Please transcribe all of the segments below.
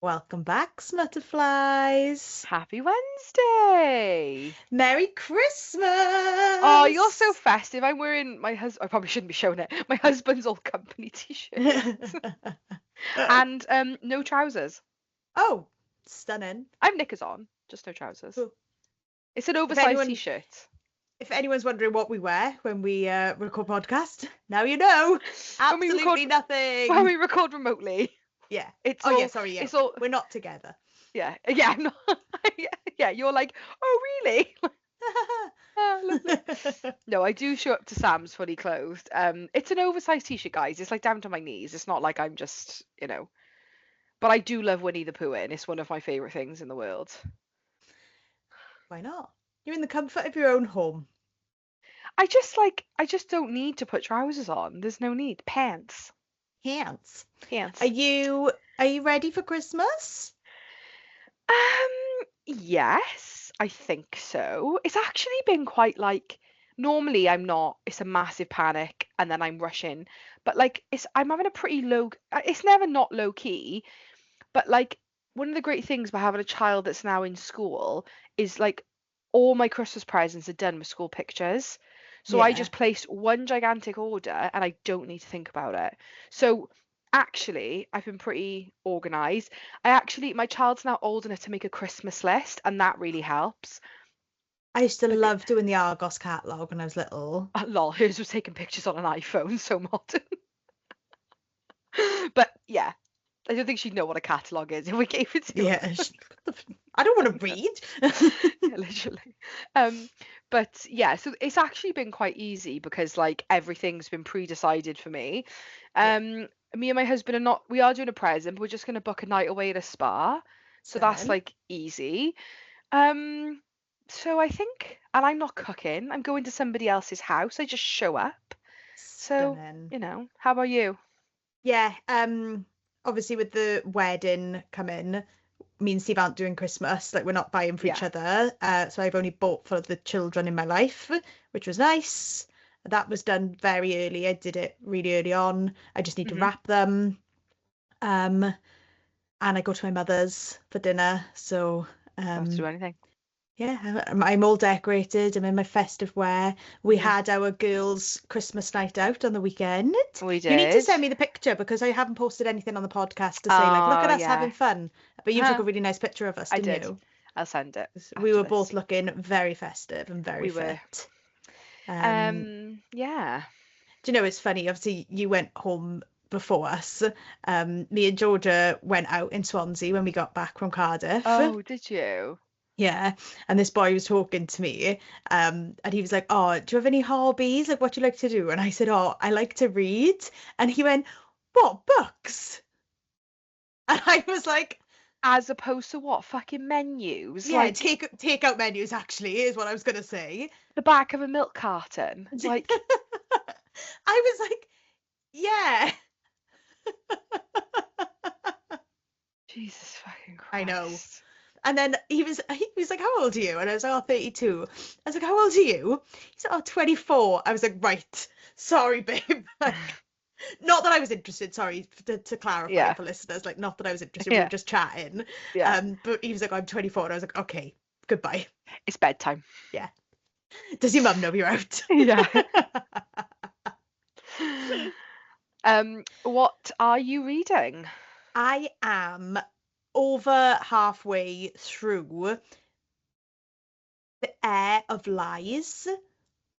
Welcome back, Smutterflies. Happy Wednesday! Merry Christmas! Oh, you're so festive. I'm wearing my husband. I probably shouldn't be showing it. My husband's old company t-shirt and no trousers. Oh, stunning. I have knickers on, just no trousers. Cool. It's an If oversized anyone, t-shirt. if anyone's wondering what we wear when we record podcast, now you know. When we record, Absolutely nothing. when we record remotely, Yeah. it's Oh all. yeah. Sorry. Yeah. It's all. We're not together. Yeah, yeah. I'm not. Yeah, you're like, oh really? Oh, lovely. No, I do show up to Sam's fully clothed. It's an oversized t-shirt, guys. It's like down to my knees. It's not like I'm just. But I do love Winnie the Pooh, and it's one of my favorite things in the world. Why not? You're in the comfort of your own home. I just don't need to put trousers on. There's no need. Pants. Pants. Pants. Are you ready for Christmas? Yes, I think so. It's actually been quite like normally I'm not. It's a massive panic and then I'm rushing. But like I'm having a pretty low it's never not low key, but like one of the great things about having a child that's now in school is like all my Christmas presents are done with school pictures. So I Yeah. just placed one gigantic order and I don't need to think about it. So actually, I've been pretty organized. My child's now old enough to make a Christmas list, and that really helps. I used to Like, love doing the Argos catalogue when I was little. lol, hers was taking pictures on an iPhone, so modern. But yeah, I don't think she'd know what a catalogue is if we gave it to her. Yeah, I don't want to read. Yeah, literally. But yeah, so it's actually been quite easy because like everything's been pre-decided for me. Me and my husband we are doing a present, but we're just gonna book a night away at a spa. So that's Stunning. like easy. Um, so I think, and I'm not cooking, I'm going to somebody else's house. I just show up. So, Stunning. how about you? Yeah, obviously with the wedding coming, me and Steve aren't doing Christmas, like we're not buying for each Yeah. other. So I've only bought for the children in my life, which was nice. That was done very early. I did it really early on. I just need to hmm wrap them. Um, and I go to my mother's for dinner. So Don't have to do anything. yeah, I'm all decorated. I'm in my festive wear. We hmm had our girls' Christmas night out on the weekend. We You need to did. send me the picture because I haven't posted anything on the podcast to say like, look Oh, at us having yeah. fun. But you took a really nice picture of us, I didn't did. you? I'll send it We after were this. both looking very festive and very We were. fit. Yeah. Do you know it's funny? Obviously, you went home before us. Me and Georgia went out in Swansea when we got back from Cardiff. Oh, did you? Yeah, and this boy was talking to me, and he was like, "Oh, do you have any hobbies? Like, what do you like to do?" And I said, "Oh, I like to read." And he went, "What books?" And I was like, As opposed to what? Fucking menus? "Yeah, Like take out menus. Actually, is what I was gonna say." the back of a milk carton? Like, I was like, "Yeah." Jesus fucking Christ. I know. And then he was like, "How old are you?" And I was like, "Oh, 32." I was like, "How old are you?" He said, "Oh, 24." I was like, "Right. Sorry, babe." Like, not that I was interested, sorry, to clarify for listeners, like not that I was interested, we were just chatting. Yeah. But he was like, "I'm 24." And I was like, "Okay, goodbye." It's bedtime. Yeah. Does your mum know you're out? Yeah. What are you reading? I am over halfway through The Heir of Lies,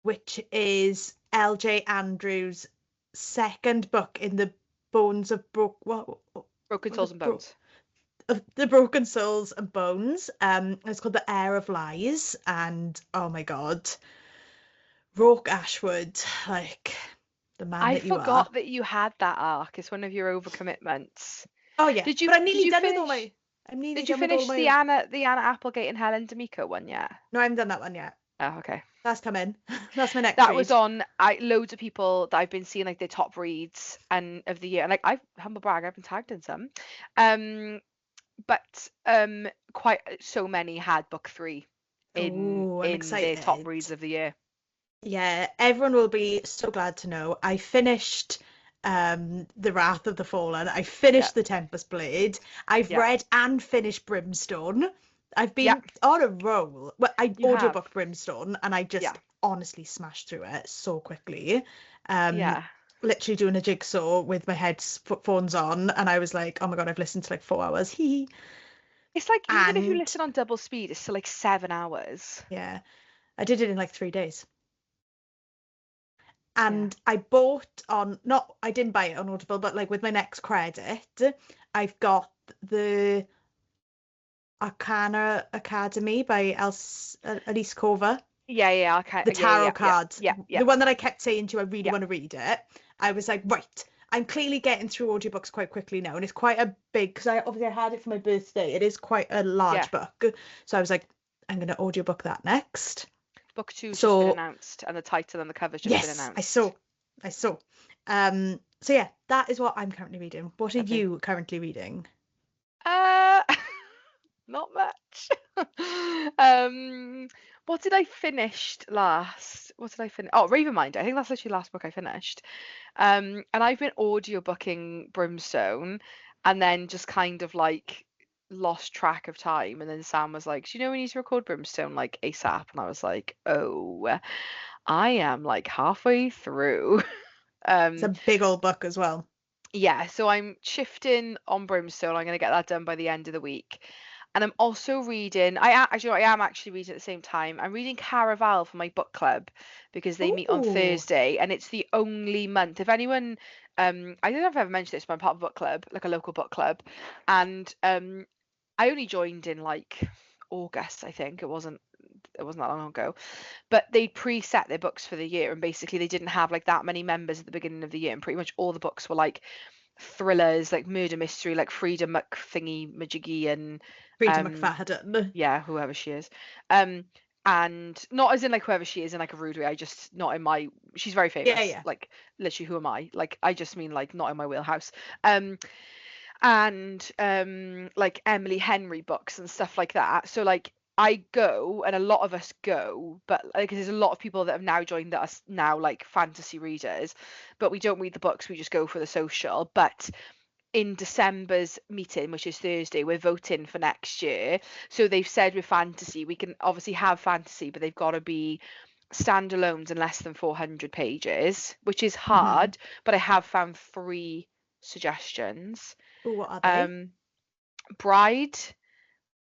which is L.J. Andrews' second book in the Bones of Broken Souls and Bones. Of the Broken Souls and Bones. It's called The Heir of Lies, and oh my god, Rourke Ashwood, like the man I that you forgot are. that you had that arc. It's one of your overcommitments. Oh yeah, Did you but I'm nearly done finish? with all my. I'm nearly Did you done with all finish the my. Anna Applegate and Helen D'Amico one yet? No, I haven't done that one yet. Oh, okay. That's coming. That's my next That read. was on loads of people that I've been seeing like their top reads and of the year. And like I've humble brag, I've been tagged in some. But quite so many had book 3 in Oh, I'm their excited. top reads of the year. Yeah, everyone will be so glad to know I finished The Wrath of the Fallen. I Yeah. finished The Tempest Blade. I've Yeah. read and finished Brimstone. I've Yeah. been on a roll. Well, I You have. audiobooked Brimstone and I Yeah. just honestly smashed through it so quickly. Um, Yeah. Literally doing a jigsaw with my headphones on, and I was like, oh my God, I've listened to like 4 hours. Hee. It's like even if you And listen on double speed, it's still like 7 hours. yeah, I did it in like 3 days. Yeah. And I bought on, not, I didn't buy it on Audible, but like with my next credit, I've got the Arcana Academy by Elise Cover, Yeah, yeah, okay. the Yeah, yeah, tarot yeah, cards, yeah, yeah, the one that I kept saying to you, I really yeah, want to read it. I was like, right, I'm clearly getting through audiobooks quite quickly now, and it's quite a big, because I obviously I had it for my birthday. It is quite a yeah. large book, so I was like, I'm gonna audiobook that next. Book two's just been So announced, and the title and the cover's just been yes, I saw, announced. I saw. So yeah, that is what I'm currently reading. What are Lovely. you currently reading? Uh, not much. Um, what did I finished last? What did I finish? Oh, Ravenminder. I think that's actually the last book I finished. And I've been audiobooking Brimstone, and then just kind of like lost track of time. And then Sam was like, "Do you know we need to record Brimstone like ASAP?" And I was like, "Oh, I am like halfway through." It's Um, a big old book as well. yeah, so I'm shifting on Brimstone. I'm going to get that done by the end of the week. And I'm also reading, actually, I am actually reading at the same time. I'm reading Caraval for my book club because they meet on Oh, Thursday, and it's the only month. If anyone, I don't know if I've ever mentioned this, but I'm part of a book club, like a local book club, and I only joined in like August, I think. It wasn't that long ago, but they preset their books for the year, and basically they didn't have like that many members at the beginning of the year, and pretty much all the books were like thrillers, like murder mystery, like Frida McThingy Majiggy and Rita um McFadden. yeah, whoever she is. Um and not as in like whoever she is in like a rude way. I just not in my she's very Yeah, famous. yeah. Like literally who am I? Like I just mean like not in my wheelhouse. And like Emily Henry books and stuff like that. So like I go and a lot of us go, but like there's a lot of people that have now joined us now like fantasy readers, but we don't read the books, we just go for the social. But in December's meeting, which is Thursday, we're voting for next year. So they've said with fantasy, we can obviously have fantasy, but they've got to be standalones and less than 400 pages, which is Hmm. hard, but I have found three suggestions. Oh, what are they? Um, Bride,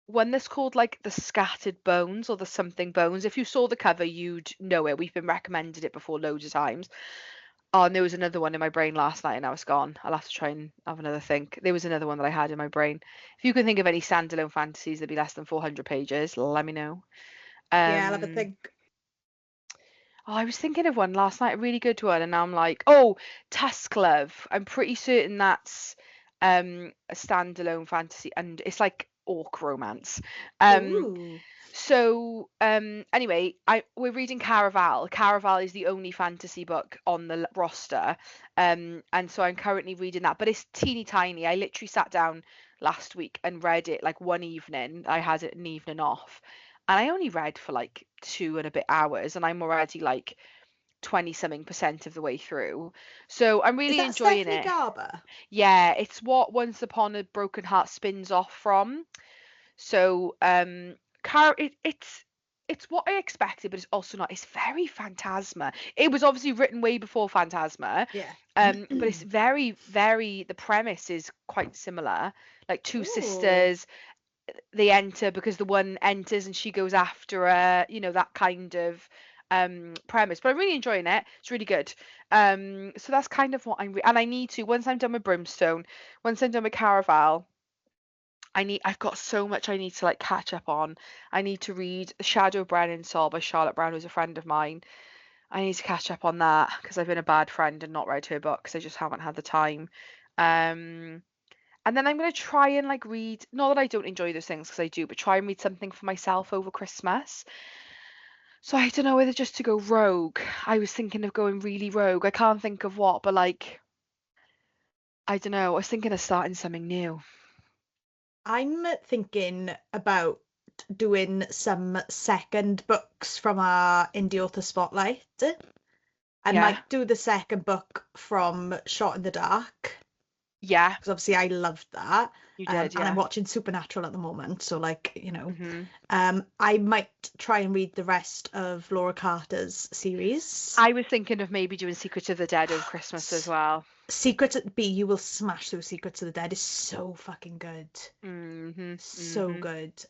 one that's called like the Scattered Bones or the Something Bones. If you saw the cover, you'd know it. We've been recommended it before loads of times. Oh, and there was another one in my brain last night and now it's gone. I'll have to try and have another think. There was another one that I had in my brain. If you can think of any standalone fantasies that'd be less than 400 pages, let me know. Yeah, I'll have a Um, think. oh, I was thinking of one last night, a really good one, and now I'm like, oh, Tusk Love. I'm pretty certain that's a standalone fantasy, and it's like orc romance. Um, Ooh. Anyway, we're reading Caraval. Caraval is the only fantasy book on the roster. And so I'm currently reading that, but it's teeny tiny. I literally sat down last week and read it like one evening. I had an evening off, and I only read for like 2 and a bit hours, and I'm already like 20 something percent of the way through. So I'm Is really that enjoying Stephanie it. Garber? Yeah, it's what Once Upon a Broken Heart spins off from. So, it's what I expected, but it's also not. It's very Phantasma. It was obviously written way before Phantasma, Yeah. but it's very, very. The premise is quite similar. Like two Oh. sisters, they enter because the one enters and she goes after her. That kind of premise. But I'm really enjoying it. It's really good. So that's kind of what and I need to once I'm done with Brimstone, once I'm done with Caraval. I've got so much I need to like catch up on. I need to read The Shadow of Brennan Soul by Charlotte Brown, who's a friend of mine. I need to catch up on that because I've been a bad friend and not read her books. I just haven't had the time. Um, and then I'm gonna try and like read, not that I don't enjoy those things because I do, but try and read something for myself over Christmas. So I don't know whether just to go rogue. I was thinking of going really rogue. I can't think of what, but like I don't know. I was thinking of starting something new. I'm thinking about doing some second books from our indie author spotlight. I Yeah, might do the second book from Shot in the Dark, yeah, because obviously I loved that. you did, And I'm yeah. watching Supernatural at the moment, so like, Hmm. I might try and read the rest of Laura Carter's series. I was thinking of maybe doing Secrets of the Dead over Christmas as well. Secrets at B, you will smash through Secrets of the Dead. Is so fucking good. Hmm. So Hmm. good.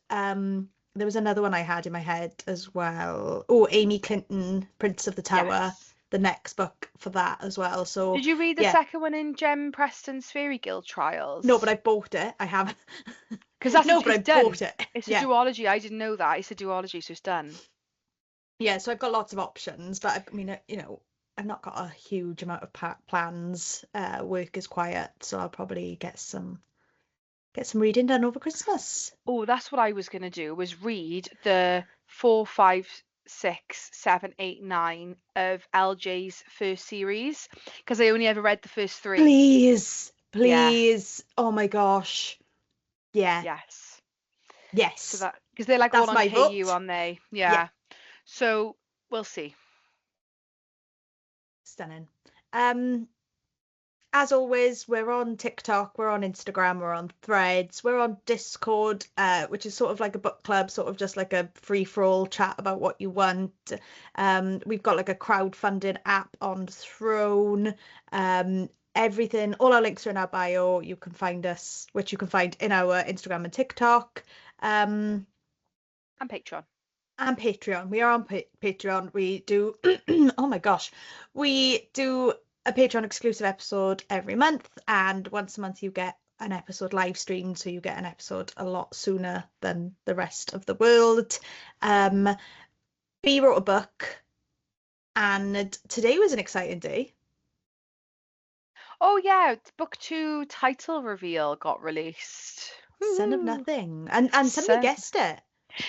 There was another one I had in my head as well. Oh, Amy Clinton, Prince of the Tower, Yes. the next book for that as well. So Did you read the yeah. second one in Jem Preston's Fairy Guild No, but Trials? I bought it. I haven't. Because that's No, but I it's done. bought it. It's a Yeah. duology. I didn't know that. It's a duology, so it's done. Yeah, so I've got lots of options, but I mean, I've not got a huge amount of plans. Work is quiet, so I'll probably get some reading done over Christmas. Oh, that's what I was gonna do, was read the 4, 5, 6, 7, 8, 9 of LJ's first series because I only ever read the first three. Please, Yeah, please. Oh my gosh. Yeah. yes. So Yes. that because they're like all That's on my KU, vote. aren't they? Yeah. Yeah. So we'll see. Stunning. Um, as always, we're on TikTok, we're on Instagram, we're on Threads, we're on Discord, which is sort of like a book club, sort of just like a free-for-all chat about what you want. We've got like a crowdfunding app on Throne. Everything, all our links are in our bio. You can find us, which you can find in our Instagram and TikTok. Um, And Patreon. and Patreon. We are on Patreon. We do, oh my gosh, we do a Patreon exclusive episode every month, and once a month you get an episode live streamed, so you get an episode a lot sooner than the rest of the world. Um, B wrote a book, and today was an exciting day. Oh yeah, book 2 title reveal got released. Son of Woo! Nothing, and somebody So guessed it.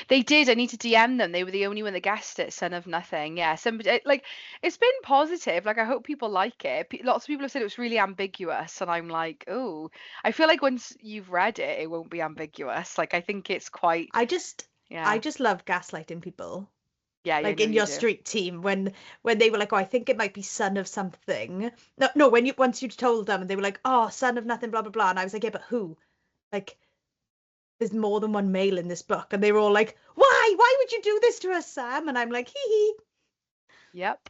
they did. I need to DM them. They were the only one that guessed it. Son of Nothing. Yeah. Somebody like it's been positive. Like I hope people like it. Lots of people have said it was really ambiguous, and I'm like, oh, I feel like once you've read it, it won't be ambiguous. Like I think it's quite, I just, I yeah, just love gaslighting people. yeah, yeah. Like No, in you your do. street team, when they were like, oh, I think it might be son of something. No, no, when you once you told them and they were like, oh, son of nothing, blah blah blah, and I was like, yeah, but who? Like, there's more than one male in this book, and they were all like, why? Why would you do this to us, Sam? And I'm like, hee hee. Yep.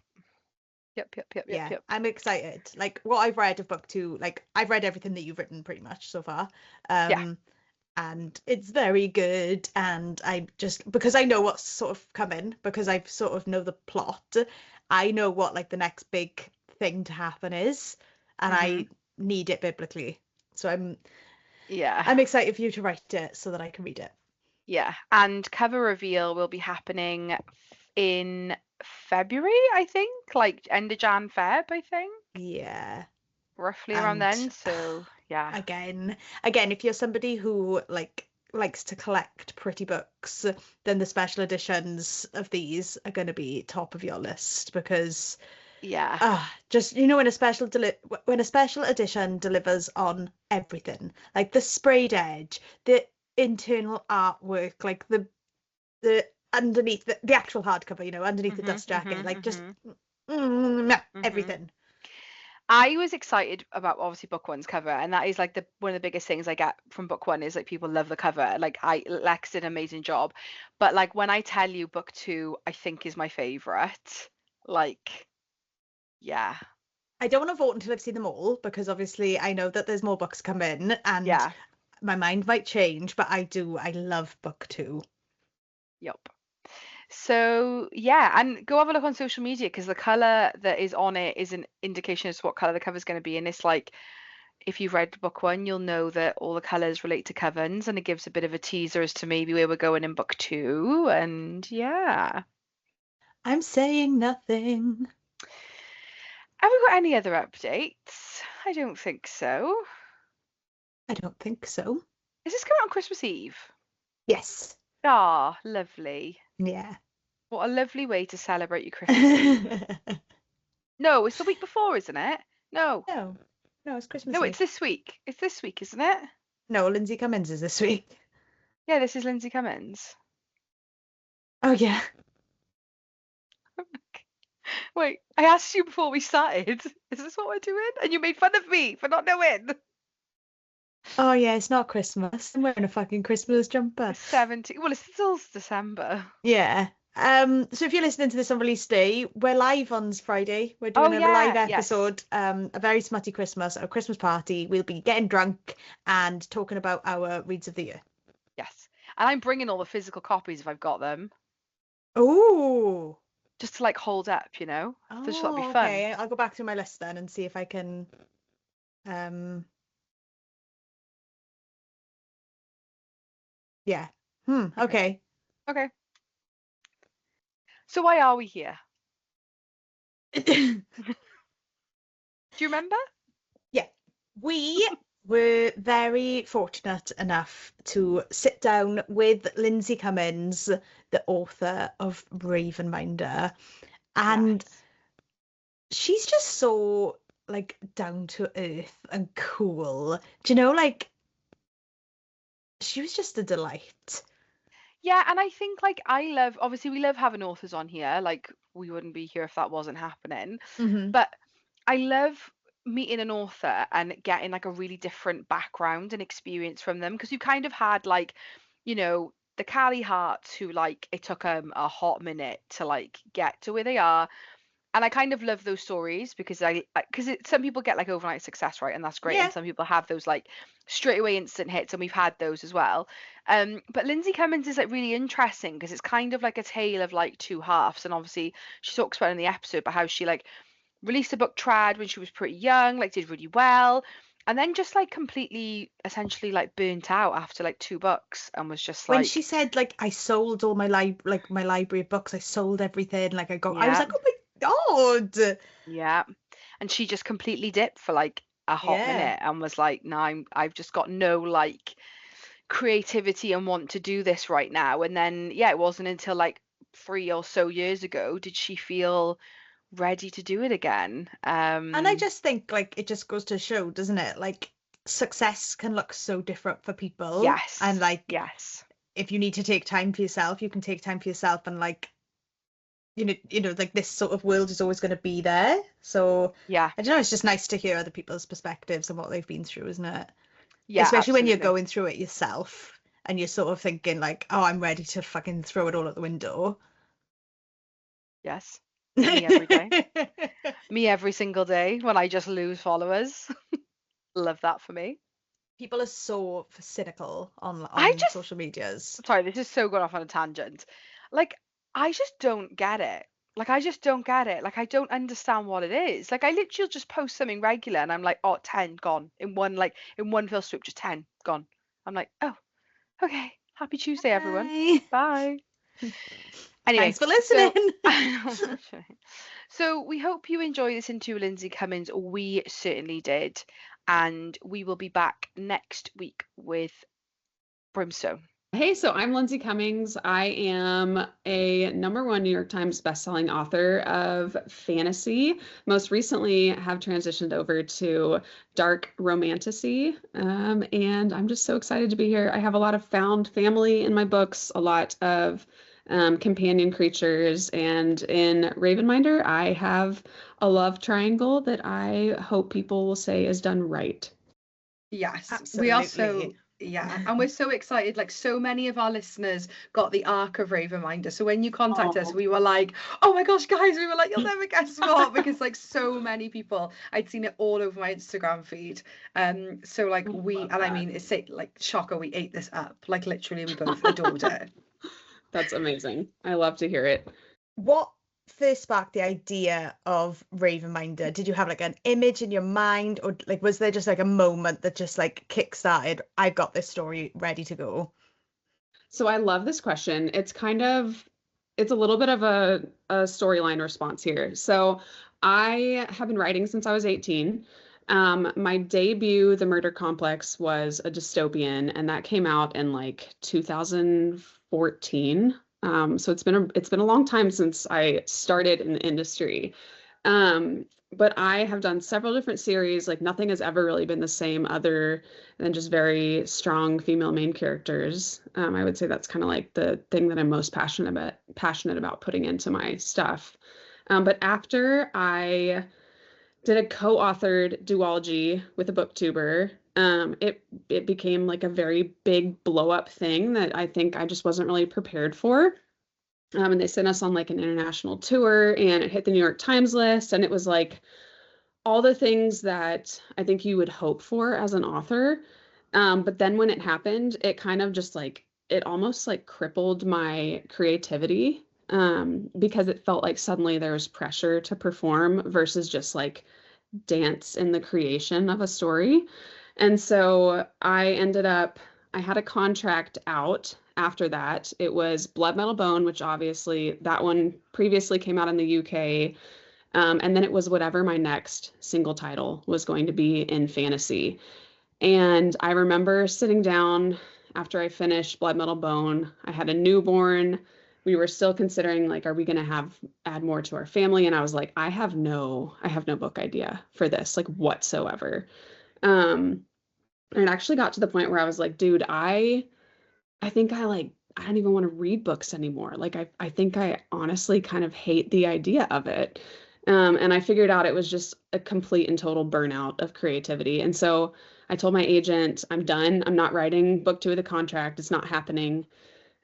Yep. Yep. Yep. Yep. Yeah, Yep. I'm excited. Like what I've read of book two, like I've read everything that you've written pretty much so far. Yeah. And it's very good. And I just because I know what's sort of coming, because I've sort of know the plot, I know what like the next big thing to happen is, and I Mhm. need it biblically. So Yeah. I'm excited for you to write it so that I can read it. Yeah. And cover reveal will be happening in February, I think, like end of Jan, Feb, I think, Yeah. roughly around And then. So yeah. again, if you're somebody who like likes to collect pretty books, then the special editions of these are going to be top of your list, because Yeah. just when a special edition delivers on everything, like the sprayed edge, the internal artwork, like the underneath the actual hardcover, underneath the Mhm. dust jacket, Mhm. like just Mhm. Mhm. everything. I was excited about obviously book one's cover, and that is like the one of the biggest things I get from book one is like people love the cover. Like Lex did an amazing job, but like when I tell you book two, I think is my favorite. Like, yeah, I don't want to vote until I've seen them all, because obviously I know that there's more books coming and yeah, my mind might change, but I love book two. yep. So yeah, and go have a look on social media because the color that is on it is an indication as to what color the cover is going to be. And it's like if you've read book one, you'll know that all the colors relate to Covens, and it gives a bit of a teaser as to maybe where we're going in book two. And yeah, I'm saying nothing. have we got any other updates? I don't think so. I don't think so. Is this coming out on Christmas Eve? Yes. Ah, lovely. Yeah. What a lovely way to celebrate your Christmas Eve. No, it's the week before, isn't it? No. No, no, it's Christmas No, it's Eve. this week. It's this week, isn't it? No, Lindsay Cummings is this week. Yeah, this is Lindsay Cummings. Oh yeah. Wait, I asked you before we started. Is this what we're doing? And you made fun of me for not knowing. Oh yeah, it's not Christmas. I'm wearing a fucking Christmas jumper. It's 17. Well, it's still December. Yeah. So if you're listening to this on release day, we're live on Friday. We're Oh doing a live yeah, yes, episode, a very smutty Christmas, a Christmas party. We'll be getting drunk and talking about our reads of the year. yes. And I'm bringing all the physical copies if I've got them, Oh. just to like hold up, you know? I just thought it'd be Oh, fun. okay. I'll go back through my list then and see if I can um yeah. Okay. Okay. Okay. So why are we here? Do you remember? Yeah. We were very fortunate enough to sit down with Lindsay Cummings, the author of Ravenminder, and Yes. she's just so like down to earth and cool. Do you know, like she was just a delight. Yeah, and I think like I love obviously we love having authors on here. Like we wouldn't be here if that wasn't happening. Hmm. But I love meeting an author and getting like a really different background and experience from them because you kind of had like, the Callie Harts who like it took them a hot minute to like get to where they are. And I kind of love those stories because because some people get like overnight success, right? And that's great. And Yeah. some people have those like straight away instant hits, and we've had those as well. But Lindsay Cummings is like really interesting because it's kind of like a tale of like two halves. And obviously she talks about in the episode about how she like released a book trad when she was pretty young, like did really well, and then just like completely essentially like burnt out after like two books and was just When she like, said like I sold all my my library of books, I sold everything. Like I was yeah, like, oh my God. yeah. And she just completely dipped for like a hot Yeah. minute and was like, no, I've just got no like creativity and want to do this right now. And then yeah, it wasn't until like 3 or so years ago did she feel ready to do it again. And I just think like it just goes to show, doesn't it? Like success can look so different for people. And Yes, like yes, if you need to take time for yourself, you can take time for yourself and like like this sort of world is always going to be there. So yeah, I don't know, it's just nice to hear other people's perspectives and what they've been through, isn't it? yeah, Especially when you're absolutely. going through it yourself and you're sort of thinking like, oh, I'm ready to fucking throw it all out the window. Yes. Me every day. Me every single day when I just lose followers. Love that for me. People are so cynical on I just, social medias. sorry, this is so going off on a tangent. Like, I just don't get it. Like, I just don't get it. Like, I don't understand what it is. Like, I literally just post something regular and I'm like, oh, 10 gone. In one fell swoop, just 10 gone. I'm like, oh, okay. Happy Tuesday, everyone. Bye. Bye. Anyway, Thanks for so listening. so we hope you enjoy this interview with Lindsay Cummings. We certainly did, and we will be back next week with Brimstone. Hey, so I'm Lindsay Cummings. I am a #1 New York Times bestselling author of fantasy. Most recently have transitioned over to dark romantasy, and I'm just so excited to be here. I have a lot of found family in my books, a lot of companion creatures, and in Ravenminder, I have a love triangle that I hope people will say is done right. Yes, we are Absolutely. and we're so excited. Like so many of our listeners got the arc of Ravenminder. So when you contacted us, we were like, oh my gosh, guys, we were like, you'll never guess what, because like so many people, I'd seen it all over my Instagram feed. So like I mean, it's like shocker, we ate this up. Like literally, we both adored it. That's amazing. I love to hear it. What first sparked the idea of Ravenminder? Did you have like an image in your mind, or like was there just like a moment that just like kick-started, I've got this story ready to go? So I love this question. It's a little bit of a storyline response here. So I have been writing since I was 18. My debut, The Murder Complex, was a dystopian, and that came out in like 2014. So it's been a long time since I started in the industry. But I have done several different series. Like nothing has ever really been the same other than just very strong female main characters. I would say that's kind of like the thing that I'm most passionate about putting into my stuff. But after I did a co-authored duology with a booktuber, it became like a very big blow up thing that I think I just wasn't really prepared for. And they sent us on like an international tour, and it hit the New York Times list, and it was like all the things that I think you would hope for as an author. But then when it happened, it kind of just like, it almost like crippled my creativity, because it felt like suddenly there was pressure to perform versus just like dance in the creation of a story. And so I had a contract out after that. It was Blood Metal Bone, which obviously that one previously came out in the UK. And then it was whatever my next single title was going to be in fantasy. And I remember sitting down after I finished Blood Metal Bone. I had a newborn. We were still considering like, are we going to add more to our family? And I was like, I have no book idea for this, like whatsoever. And it actually got to the point where I was like, dude, I think I don't even want to read books anymore. Like I think I honestly kind of hate the idea of it. And I figured out it was just a complete and total burnout of creativity. And so I told my agent, I'm done. I'm not writing book 2 of the contract. It's not happening.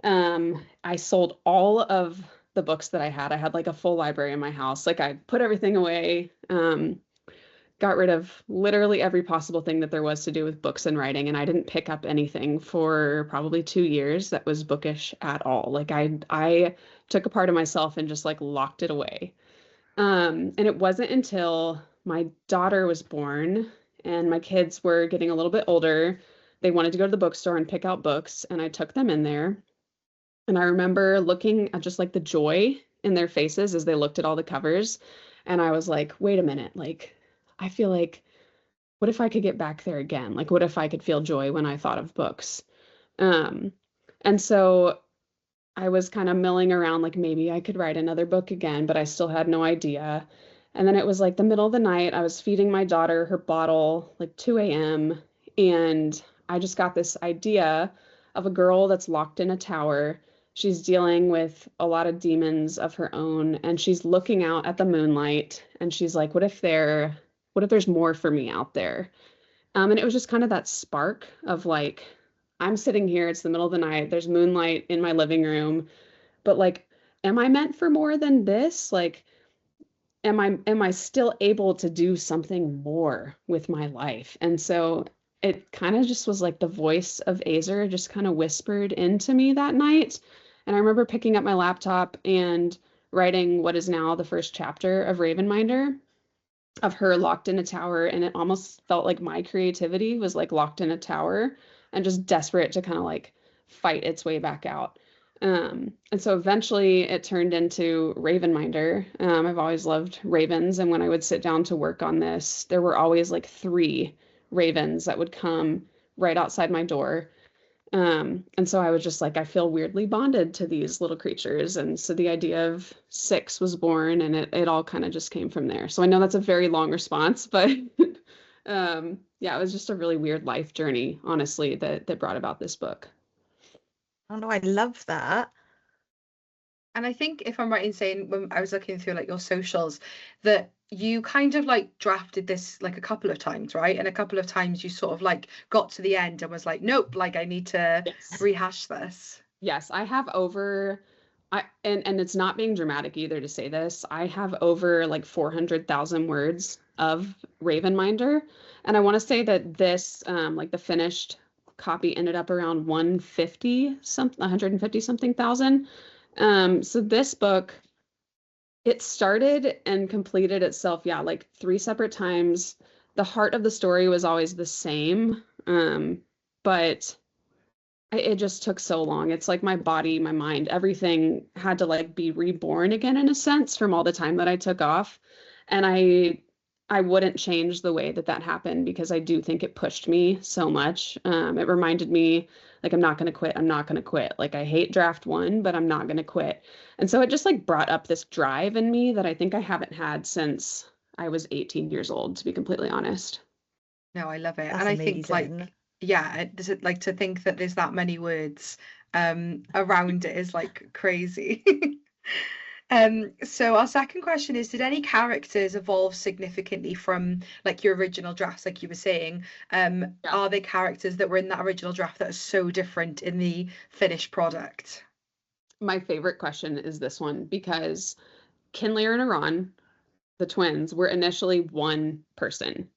I sold all of the books that I had. I had like a full library in my house. Like I put everything away, got rid of literally every possible thing that there was to do with books and writing. And I didn't pick up anything for probably 2 years that was bookish at all. Like I took a part of myself and just like locked it away. And it wasn't until my daughter was born and my kids were getting a little bit older, they wanted to go to the bookstore and pick out books, and I took them in there. And I remember looking at just like the joy in their faces as they looked at all the covers. And I was like, wait a minute, like, I feel like, what if I could get back there again? Like, what if I could feel joy when I thought of books? Um, and so I was kind of milling around, like maybe I could write another book again, but I still had no idea. And then it was like the middle of the night. I was feeding my daughter her bottle, like 2 a.m. And I just got this idea of a girl that's locked in a tower. She's dealing with a lot of demons of her own, and she's looking out at the moonlight, and she's like, what if there's more for me out there? And it was just kind of that spark of like, I'm sitting here, it's the middle of the night, there's moonlight in my living room, but like, am I meant for more than this? Like, am I still able to do something more with my life? And so it kind of just was like the voice of Ezer just kind of whispered into me that night. And I remember picking up my laptop and writing what is now the first chapter of Ravenminder, of her locked in a tower, and it almost felt like my creativity was like locked in a tower and just desperate to kind of like fight its way back out. And so eventually it turned into Ravenminder. I've always loved ravens, and when I would sit down to work on this, there were always like 3 ravens that would come right outside my door. And so I was just like, I feel weirdly bonded to these little creatures. And so the idea of 6 was born, and it all kind of just came from there. So I know that's a very long response, but yeah, it was just a really weird life journey, honestly, that brought about this book. Oh no, I love that. And I think if I'm right in saying, when I was looking through like your socials, that you kind of like drafted this like a couple of times, right? And a couple of times you sort of like got to the end and was like, nope, like I need to rehash this. Yes, I have over, and it's not being dramatic either to say this, I have over like 400,000 words of Ravenminder. And I want to say that this, like the finished copy ended up around 150 something thousand. So this book, it started and completed itself, yeah, like 3 separate times. The heart of the story was always the same, but it just took so long. It's like my body, my mind, everything had to like be reborn again in a sense from all the time that I took off. And I wouldn't change the way that happened, because I do think it pushed me so much. It reminded me, like, I'm not going to quit. I'm not going to quit. Like, I hate draft 1, but I'm not going to quit. And so it just like brought up this drive in me that I think I haven't had since I was 18 years old, to be completely honest. No, I love it. That's And I think like, amazing. yeah, like to think that there's that many words around it is like crazy. So our second question is, did any characters evolve significantly from like your original drafts, like you were saying? Yeah. Are they characters that were in that original draft that are so different in the finished product? My favorite question is this one because Kinlear and Arawn, the twins, were initially one person.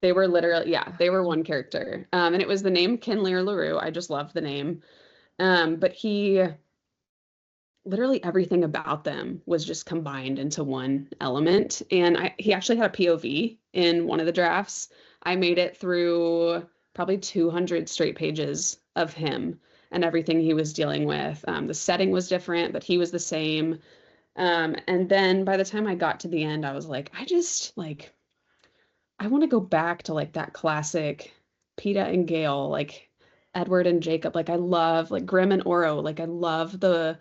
They were literally, yeah, they were one character. And it was the name Kinlear LaRue. I just love the name. But literally everything about them was just combined into one element. And he actually had a POV in one of the drafts. I made it through probably 200 straight pages of him and everything he was dealing with. The setting was different, but he was the same. And then by the time I got to the end, I was like, I want to go back to like that classic Peeta and Gale, like Edward and Jacob. Like I love like Grimm and Oro. Like I love the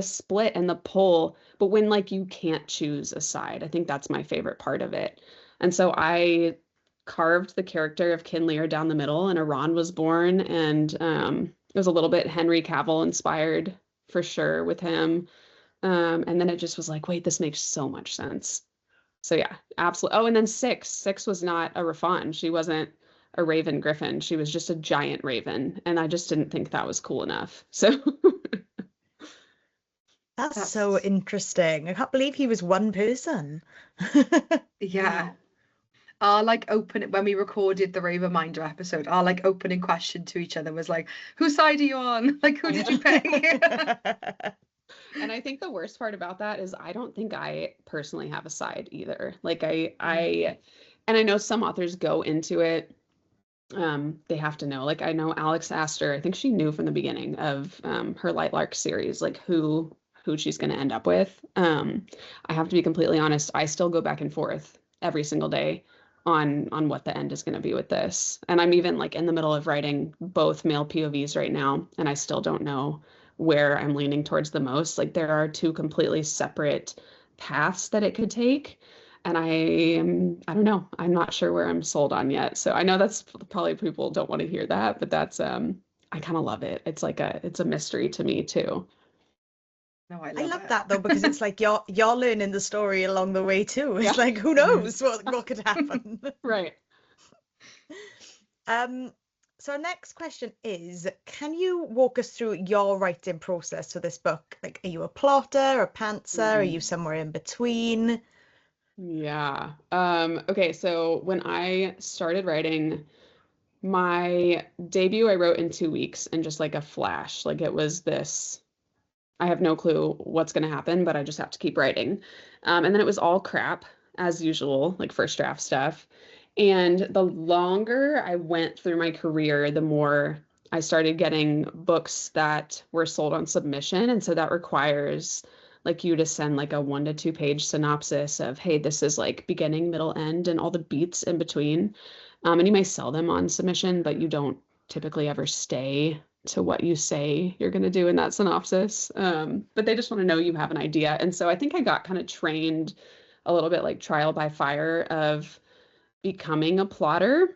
split and the pull, but when like you can't choose a side, I think that's my favorite part of it. And so I carved the character of Kinlear down the middle, and Arawn was born, and it was a little bit Henry Cavill inspired for sure with him. And then it just was like, wait, this makes so much sense. So yeah, absolutely. Oh, and then Six was not a Rafan. She wasn't a Raven Griffin. She was just a giant Raven, and I just didn't think that was cool enough. So That's so interesting. I can't believe he was one person. Yeah. Our like when we recorded the Ravenminder episode, our like opening question to each other was like, whose side are you on? Like, who did you pick? And I think the worst part about that is I don't think I personally have a side either. Like and I know some authors go into it. They have to know. Like I know Alex asked her, I think she knew from the beginning of her Lightlark series, like who she's going to end up with. I have to be completely honest. I still go back and forth every single day on what the end is going to be with this. And I'm even like in the middle of writing both male POVs right now, and I still don't know where I'm leaning towards the most. Like there are two completely separate paths that it could take. And I don't know. I'm not sure where I'm sold on yet. So I know that's probably people don't want to hear that, but that's I kind of love it. It's like it's a mystery to me too. No, I love it. that though, because it's like you're learning the story along the way too. It's Yeah. like who knows what could happen. Right. So our next question is, can you walk us through your writing process for this book? Like, are you a plotter, a pantser? Are you somewhere in between? Yeah. Okay, so when I started writing my debut, I wrote in 2 weeks and just like a flash. Like it was this, I have no clue what's going to happen, but I just have to keep writing. And then it was all crap as usual, like first draft stuff. And the longer I went through my career, the more I started getting books that were sold on submission. And so that requires like you to send like a 1 to 2 page synopsis of, hey, this is like beginning, middle, end, and all the beats in between. And you may sell them on submission, but you don't typically ever stay to what you say you're going to do in that synopsis. But they just want to know you have an idea. And so I think I got kind of trained a little bit like trial by fire of becoming a plotter.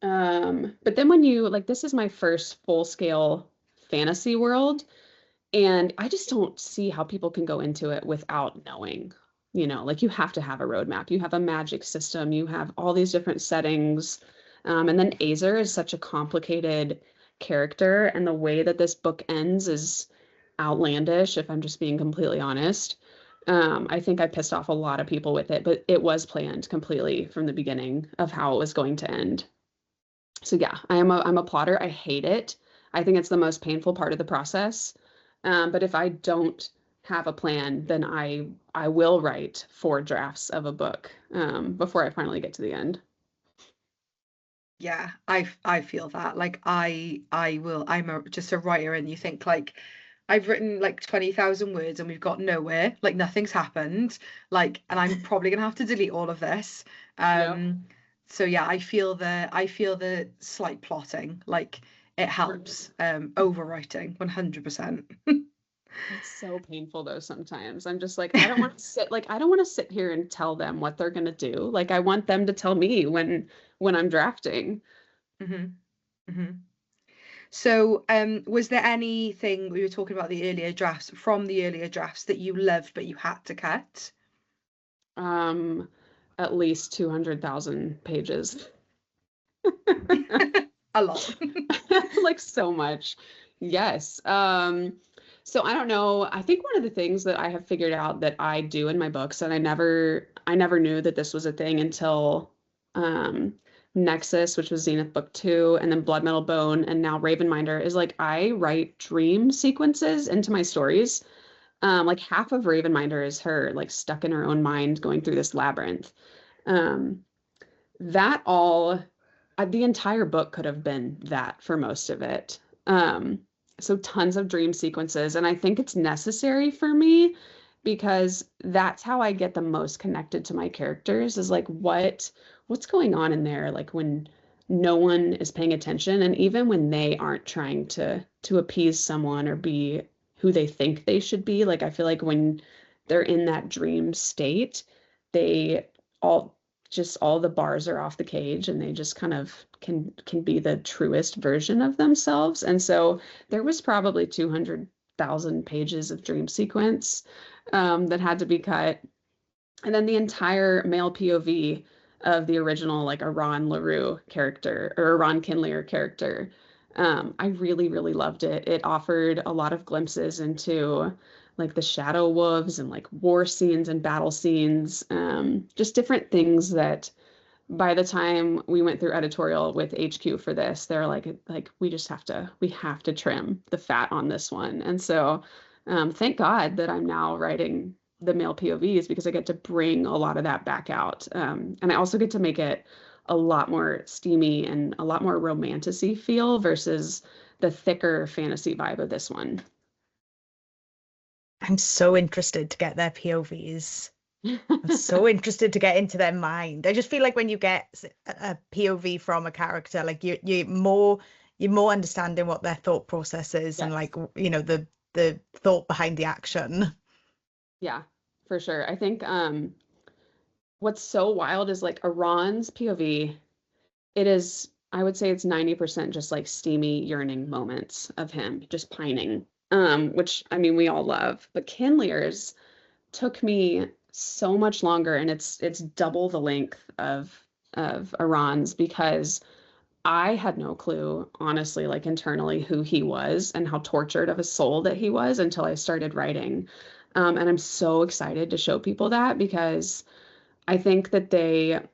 But then when you like, this is my first full scale fantasy world, and I just don't see how people can go into it without knowing, like you have to have a roadmap. You have a magic system. You have all these different settings. And then Ezer is such a complicated character. And the way that this book ends is outlandish, if I'm just being completely honest. I think I pissed off a lot of people with it, but it was planned completely from the beginning of how it was going to end. So yeah, I'm a plotter. I hate it. I think it's the most painful part of the process. But if I don't have a plan, then I will write 4 drafts of a book before I finally get to the end. Yeah, I feel that. Like I'm just a writer, and you think like I've written like 20,000 words and we've got nowhere, like nothing's happened, like, and I'm probably gonna have to delete all of this. Yep. So yeah, I feel the slight plotting, like it helps overwriting 100%. It's so painful though sometimes. I'm just like, I don't want to sit here and tell them what they're gonna do. Like I want them to tell me when I'm drafting. Mm-hmm. Mm-hmm. So, was there anything, we were talking about the earlier drafts, from the earlier drafts that you loved but you had to cut? At least 200,000 pages. A lot. Like so much. Yes. So I don't know. I think one of the things that I have figured out that I do in my books, and I never knew that this was a thing until um Nexus, which was Zenith book 2, and then Blood Metal Bone, and now Ravenminder, is like I write dream sequences into my stories. Like half of Ravenminder is her like stuck in her own mind going through this labyrinth. Um, that all the entire book could have been that for most of it. So tons of dream sequences, and I think it's necessary for me because that's how I get the most connected to my characters, is like what's going on in there, like when no one is paying attention, and even when they aren't trying to appease someone or be who they think they should be. Like I feel like when they're in that dream state, they all all the bars are off the cage, and they just kind of can be the truest version of themselves. And so there was probably 200,000 pages of dream sequence that had to be cut. And then the entire male POV of the original, like Arawn LaRue character, or Arawn Kinlear character. I really, really loved it. It offered a lot of glimpses into like the shadow wolves and like war scenes and battle scenes, just different things that by the time we went through editorial with HQ for this, they're like we have to trim the fat on this one. And so thank God that I'm now writing the male POVs, because I get to bring a lot of that back out. And I also get to make it a lot more steamy and a lot more romantic-y feel versus the thicker fantasy vibe of this one. I'm so interested to get their POVs. I'm so interested to get into their mind. I just feel like when you get a POV from a character, like you're more understanding what their thought process is, and like, you know, the thought behind the action. Yeah, for sure. I think what's so wild is like Arawn's POV, I would say it's 90% just like steamy, yearning moments of him just pining, which I mean, we all love. But Kinlear's took me so much longer, and it's double the length of Arawn's, because I had no clue, honestly, like internally, who he was and how tortured of a soul that he was until I started writing. And I'm so excited to show people that, because I think that the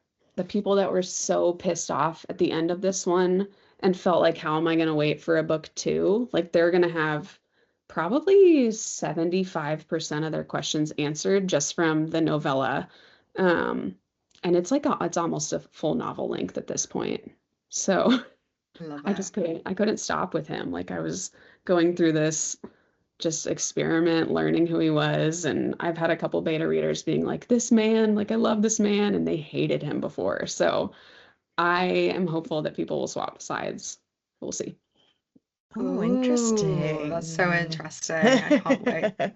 people that were so pissed off at the end of this one and felt like, how am I going to wait for a book 2? Like they're going to have probably 75% of their questions answered just from the novella. And it's like it's almost a full novel length at this point. So I just couldn't stop with him. Like I was going through this just experiment, learning who he was. And I've had a couple beta readers being like, this man, like I love this man, and they hated him before. So I am hopeful that people will swap sides. We'll see. Oh, interesting. That's so interesting. I can't wait.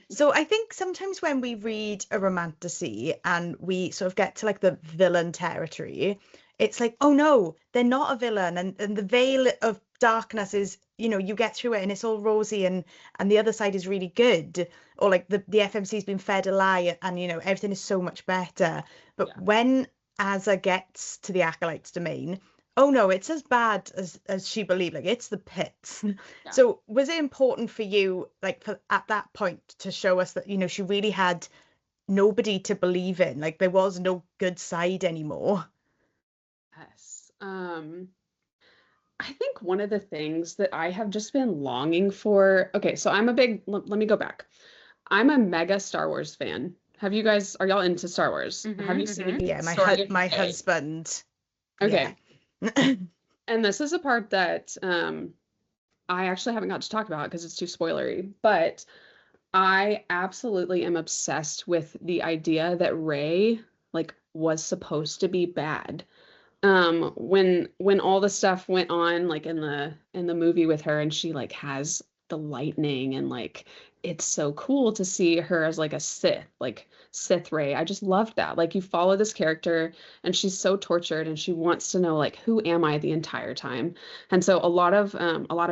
So I think sometimes when we read a romantasy and we sort of get to like the villain territory, it's like, oh no, they're not a villain, and the veil of darkness is, you know, you get through it and it's all rosy, and the other side is really good, or like the FMC's been fed a lie, and you know everything is so much better. But when Ezer gets to the Acolyte's domain, oh no, it's as bad as she believed. Like it's the pits. Yeah. So was it important for you, like at that point, to show us that, you know, she really had nobody to believe in, like there was no good side anymore? Yes. I think one of the things that I have just been longing for. Okay, so let me go back. I'm a mega Star Wars fan. Are y'all into Star Wars? Have you seen? Yeah, my husband. Okay. Yeah. And this is a part that I actually haven't got to talk about because it's too spoilery, but I absolutely am obsessed with the idea that Rey like was supposed to be bad. When all the stuff went on like in the movie with her, and she like has the lightning, and like it's so cool to see her as like a Sith Rey. I just loved that. Like you follow this character and she's so tortured and she wants to know like, who am I the entire time? And so a lot of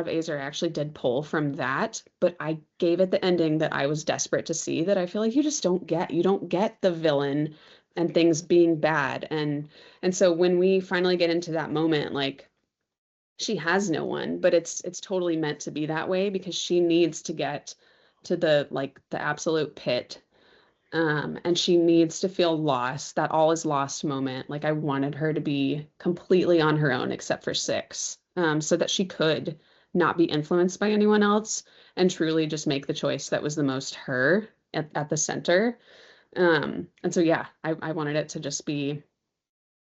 Ezer actually did pull from that, but I gave it the ending that I was desperate to see, that I feel like you don't get the villain and things being bad. And so when we finally get into that moment, like she has no one, but it's totally meant to be that way because she needs to get to the absolute pit. And she needs to feel lost, that all is lost moment. Like I wanted her to be completely on her own except for Six, so that she could not be influenced by anyone else and truly just make the choice that was the most her at the center. And so, yeah, I wanted it to just be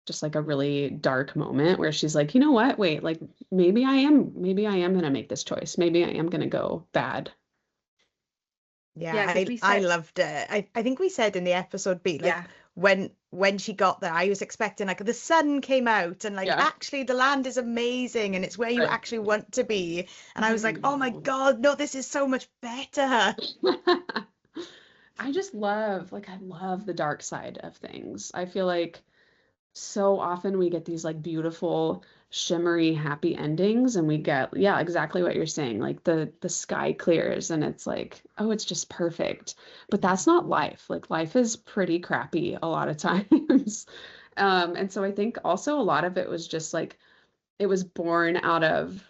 just like a really dark moment where she's like, you know what? Wait, like maybe I am going to make this choice. Maybe I am going to go bad. Yeah, 'cause we I said, loved it. I think we said in the episode B, like yeah, when she got there, I was expecting like the sun came out and like Yeah. actually the land is amazing and it's where you Right. actually want to be. And I was like, oh my God, no, this is so much better. I love the dark side of things. I feel like so often we get these like beautiful, shimmery, happy endings, and we get, yeah, exactly what you're saying. Like the sky clears and it's like, oh, it's just perfect. But that's not life. Like life is pretty crappy a lot of times. And so I think also a lot of it was just like it was born out of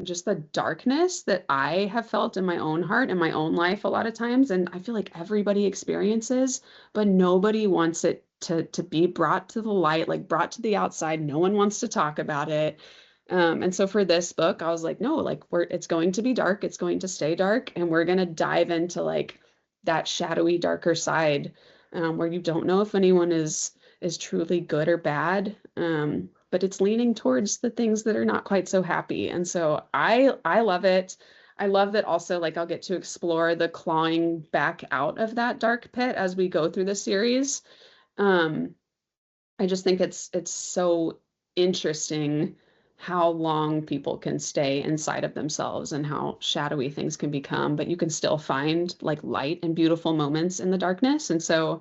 just the darkness that I have felt in my own heart and my own life a lot of times. And I feel like everybody experiences, but nobody wants it to be brought to the light, like brought to the outside. No one wants to talk about it. And so for this book, I was like, no, like it's going to be dark. It's going to stay dark. And we're going to dive into like that shadowy, darker side, where you don't know if anyone is truly good or bad. But it's leaning towards the things that are not quite so happy. And so I love it. I love that also, like, I'll get to explore the clawing back out of that dark pit as we go through the series. Um, I just think it's so interesting how long people can stay inside of themselves and how shadowy things can become, but you can still find like light and beautiful moments in the darkness. And so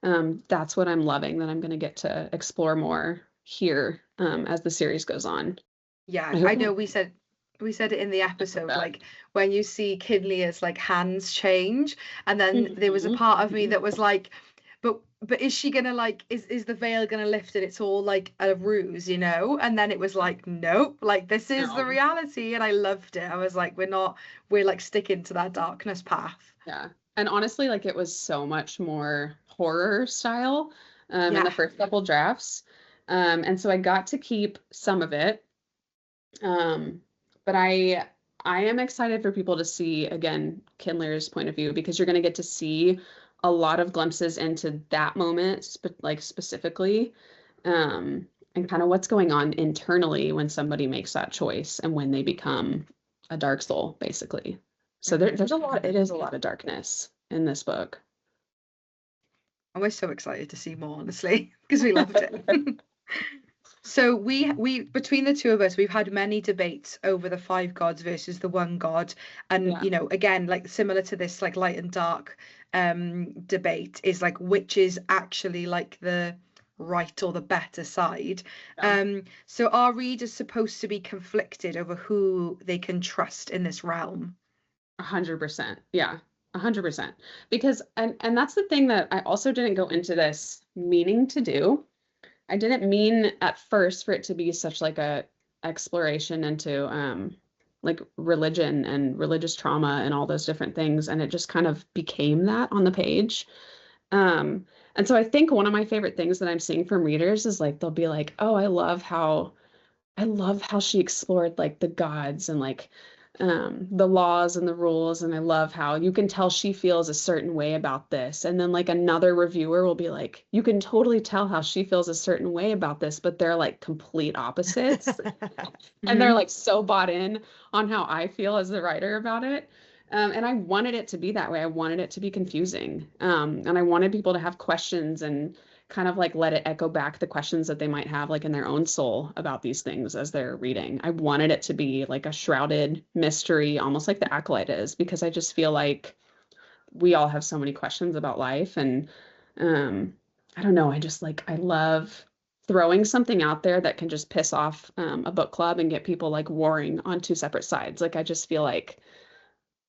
that's what I'm loving, that I'm going to get to explore more here as the series goes on. yeah. I hope I know we said it in the episode, that. like when you see Kinlear's like hands change, and then there was a Mhm. part of me that was like, but is she gonna like is the veil gonna lift and it's all like a ruse, you know? And then it was like, nope, like this is the No. reality, and I loved it. I was like, we're like sticking to that darkness path. Yeah. And honestly, like it was so much more horror style in the Yeah. first couple drafts. And so I got to keep some of it. But I am excited for people to see again Kinlear's point of view, because you're going to get to see a lot of glimpses into that moment, specifically, and kind of what's going on internally when somebody makes that choice and when they become a dark soul, basically. So there's a lot. It is a lot of darkness in this book. And we're so excited to see more, honestly, because we loved it. So we between the two of us, we've had many debates over the five gods versus the one god, and Yeah. you know, again, like similar to this, like light and dark debate is like which is actually like the right or the better side. Yeah. So are readers supposed to be conflicted over who they can trust in this realm? 100%. Yeah. 100%. Because and that's the thing that I also didn't go into this meaning to do. I didn't mean at first for it to be such like a exploration into like religion and religious trauma and all those different things, and it just kind of became that on the page. And so I think one of my favorite things that I'm seeing from readers is like they'll be like, "Oh, I love how she explored like the gods and like the laws and the rules, and I love how you can tell she feels a certain way about this." And then like another reviewer will be like, "You can totally tell how she feels a certain way about this, but they're like complete opposites." And they're like so bought in on how I feel as the writer about it. And I wanted it to be that way. I wanted it to be confusing. And I wanted people to have questions and kind of like let it echo back the questions that they might have like in their own soul about these things as they're reading. I wanted it to be like a shrouded mystery, almost like The Acolyte is, because I just feel like we all have so many questions about life. And I don't know, I love throwing something out there that can just piss off a book club and get people like warring on two separate sides. Like I just feel like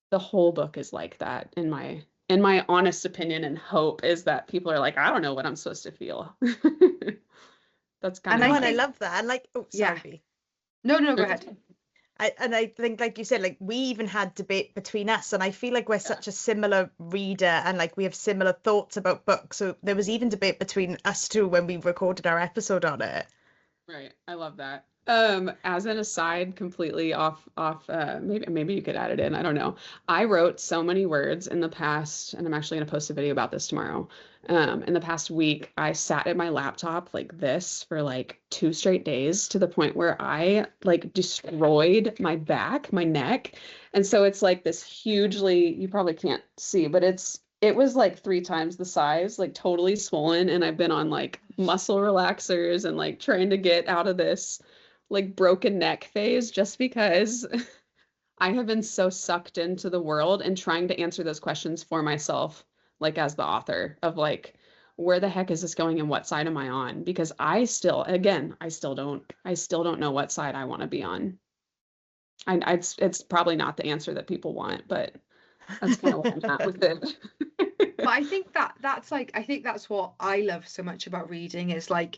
the whole book is like that in my honest opinion, and hope is that people are like, I don't know what I'm supposed to feel. That's kind And of No, I and I think, love that. And like, oh, yeah. sorry. Bea. No, go ahead. I think, like you said, like we even had debate between us, and I feel like we're such a similar reader, and like we have similar thoughts about books. So there was even debate between us two when we recorded our episode on it. Right. I love that. As an aside, completely off, maybe you could add it in. I don't know. I wrote so many words in the past, and I'm actually going to post a video about this tomorrow. In the past week, I sat at my laptop like this for like 2 straight days to the point where I like destroyed my back, my neck. And so it's like this hugely, you probably can't see, but it was like 3 times the size, like totally swollen. And I've been on like muscle relaxers and like trying to get out of this like broken neck phase just because I have been so sucked into the world and trying to answer those questions for myself, like as the author of like, where the heck is this going and what side am I on? Because I still don't know what side I want to be on. It's probably not the answer that people want, but that's kind of where I'm at with it. But I think I think that's what I love so much about reading is like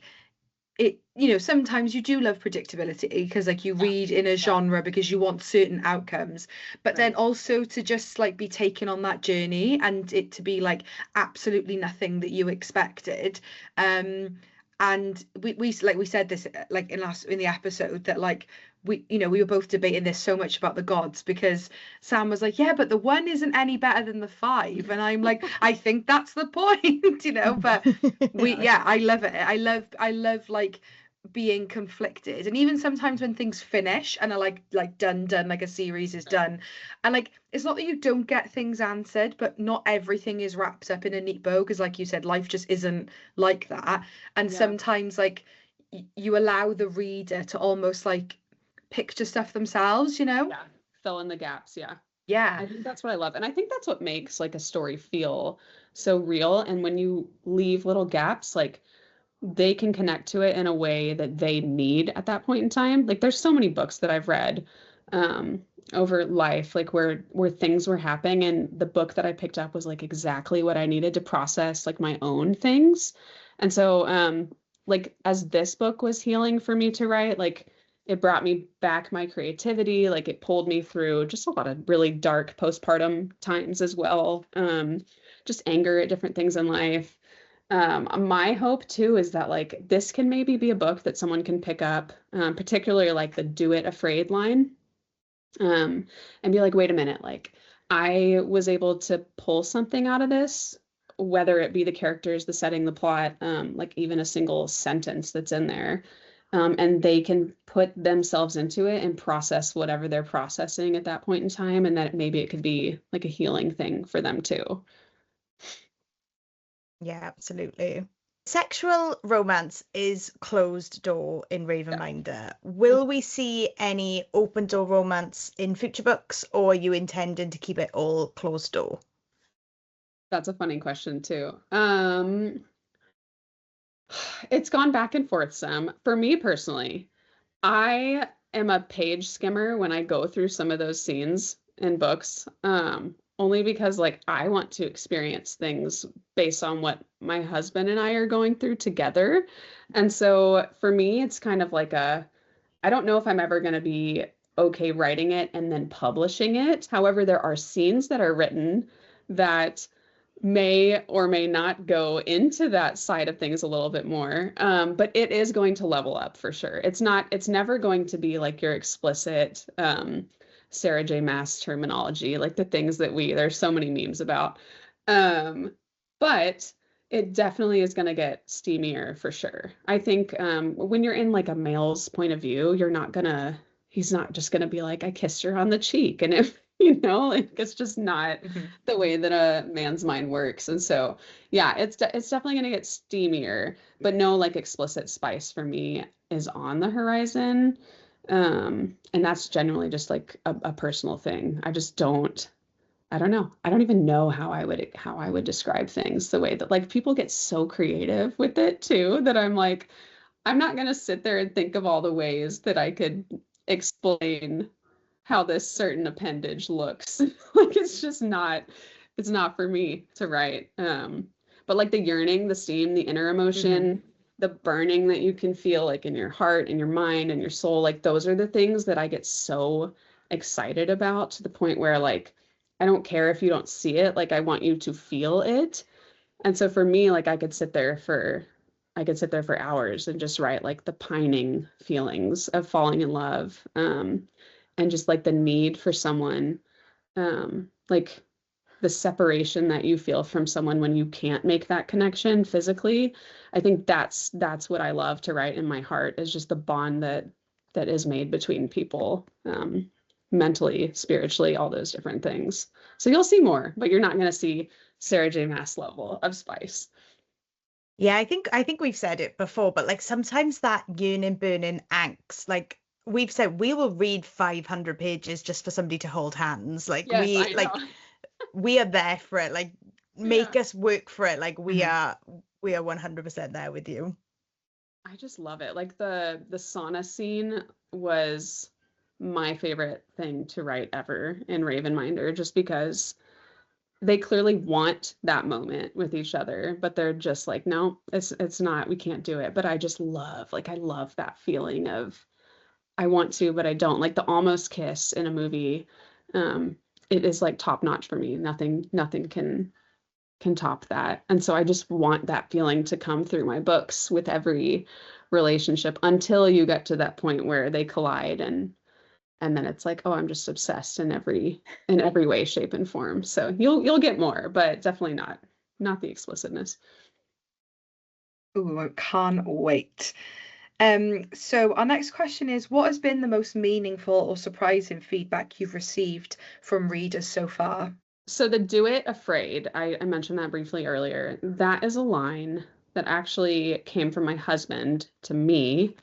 it, sometimes you do love predictability because like you read in a genre because you want certain outcomes, but then also to just like be taken on that journey and it to be like absolutely nothing that you expected. And we like we said this like in the episode that like we were both debating this so much about the gods because Sam was like, yeah, but the 1 isn't any better than the 5, and I'm like, I think that's the point, but I love it. I love like being conflicted, and even sometimes when things finish and are like done, like a series is done, and like it's not that you don't get things answered, but not everything is wrapped up in a neat bow because like you said, life just isn't like that. And sometimes like you allow the reader to almost like picture stuff themselves, Fill in the gaps. Yeah. I think that's what I love. And I think that's what makes like a story feel so real. And when you leave little gaps, like they can connect to it in a way that they need at that point in time. Like there's so many books that I've read over life, like where things were happening and the book that I picked up was like exactly what I needed to process like my own things. And so like as this book was healing for me to write, like it brought me back my creativity, like it pulled me through just a lot of really dark postpartum times as well. Just anger at different things in life. My hope too is that like this can maybe be a book that someone can pick up, particularly like the "do it afraid" line, and be like, wait a minute, like I was able to pull something out of this, whether it be the characters, the setting, the plot, like even a single sentence that's in there, and they can put themselves into it and process whatever they're processing at that point in time, and that maybe it could be like a healing thing for them too. Yeah, absolutely. Sexual romance is closed door in Ravenminder. Will we see any open door romance in future books, or are you intending to keep it all closed door? That's a funny question too. It's gone back and forth some. For me personally, I am a page skimmer when I go through some of those scenes in books. Only because like I want to experience things based on what my husband and I are going through together. And so for me, it's kind of like I don't know if I'm ever going to be okay writing it and then publishing it. However, there are scenes that are written that may or may not go into that side of things a little bit more. But it is going to level up for sure. It's never going to be like your explicit Sarah J. Maas terminology, like the things that there's so many memes about. But it definitely is going to get steamier for sure. I think when you're in like a male's point of view, he's not just going to be like, I kissed her on the cheek. And if, you know, like it's just not Mhm. the way that a man's mind works. And so, yeah, it's definitely going to get steamier, but no like explicit spice for me is on the horizon. And that's generally just like a personal thing. I don't know. I don't even know how I would describe things the way that like people get so creative with it too that I'm like, I'm not going to sit there and think of all the ways that I could explain how this certain appendage looks. Like it's not for me to write. But like the yearning, the steam, the inner emotion, the burning that you can feel like in your heart and your mind and your soul, like those are the things that I get so excited about to the point where like I don't care if you don't see it, like I want you to feel it. And so for me, like I could sit there for hours and just write like the pining feelings of falling in love. And just like the need for someone, like the separation that you feel from someone when you can't make that connection physically. I think that's what I love to write in my heart, is just the bond that is made between people, mentally, spiritually, all those different things. So you'll see more, but you're not going to see Sarah J. Maas level of spice. Yeah, I think we've said it before, but like sometimes that yearning, burning angst, like we've said, we will read 500 pages just for somebody to hold hands. Like Yes, I know. we are there for it. Like make Yeah. us work for it. Like we Mhm. are 100% there with you. I just love it. Like the sauna scene was my favorite thing to write ever in Ravenminder, just because they clearly want that moment with each other, but they're just like, no, it's not, we can't do it. But I love that feeling of I want to, but I don't. Like the almost kiss in a movie, it is like top notch for me. Nothing can top that. And so I just want that feeling to come through my books with every relationship until you get to that point where they collide, and then it's like, oh, I'm just obsessed in every way, shape, and form. So you'll get more, but definitely not the explicitness. Ooh, I can't wait. So our next question is, what has been the most meaningful or surprising feedback you've received from readers so far? So the do it afraid, I mentioned that briefly earlier. That is a line that actually came from my husband to me.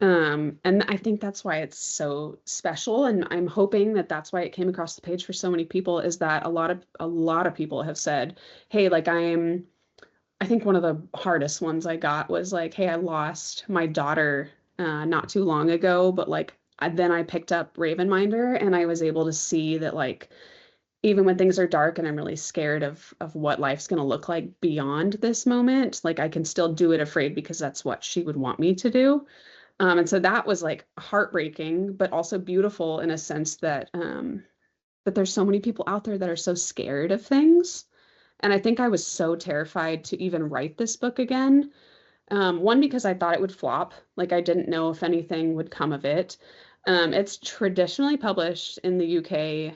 And I think that's why it's so special. And I'm hoping that that's why it came across the page for so many people, is that a lot of people have said, hey, like I think one of the hardest ones I got was like, hey, I lost my daughter not too long ago, but like then I picked up Ravenminder and I was able to see that like even when things are dark and I'm really scared of what life's going to look like beyond this moment, like I can still do it afraid because that's what she would want me to do. And so that was like heartbreaking, but also beautiful in a sense that that there's so many people out there that are so scared of things. And I think I was so terrified to even write this book again. One, because I thought it would flop, like I didn't know if anything would come of it. It's traditionally published in the UK,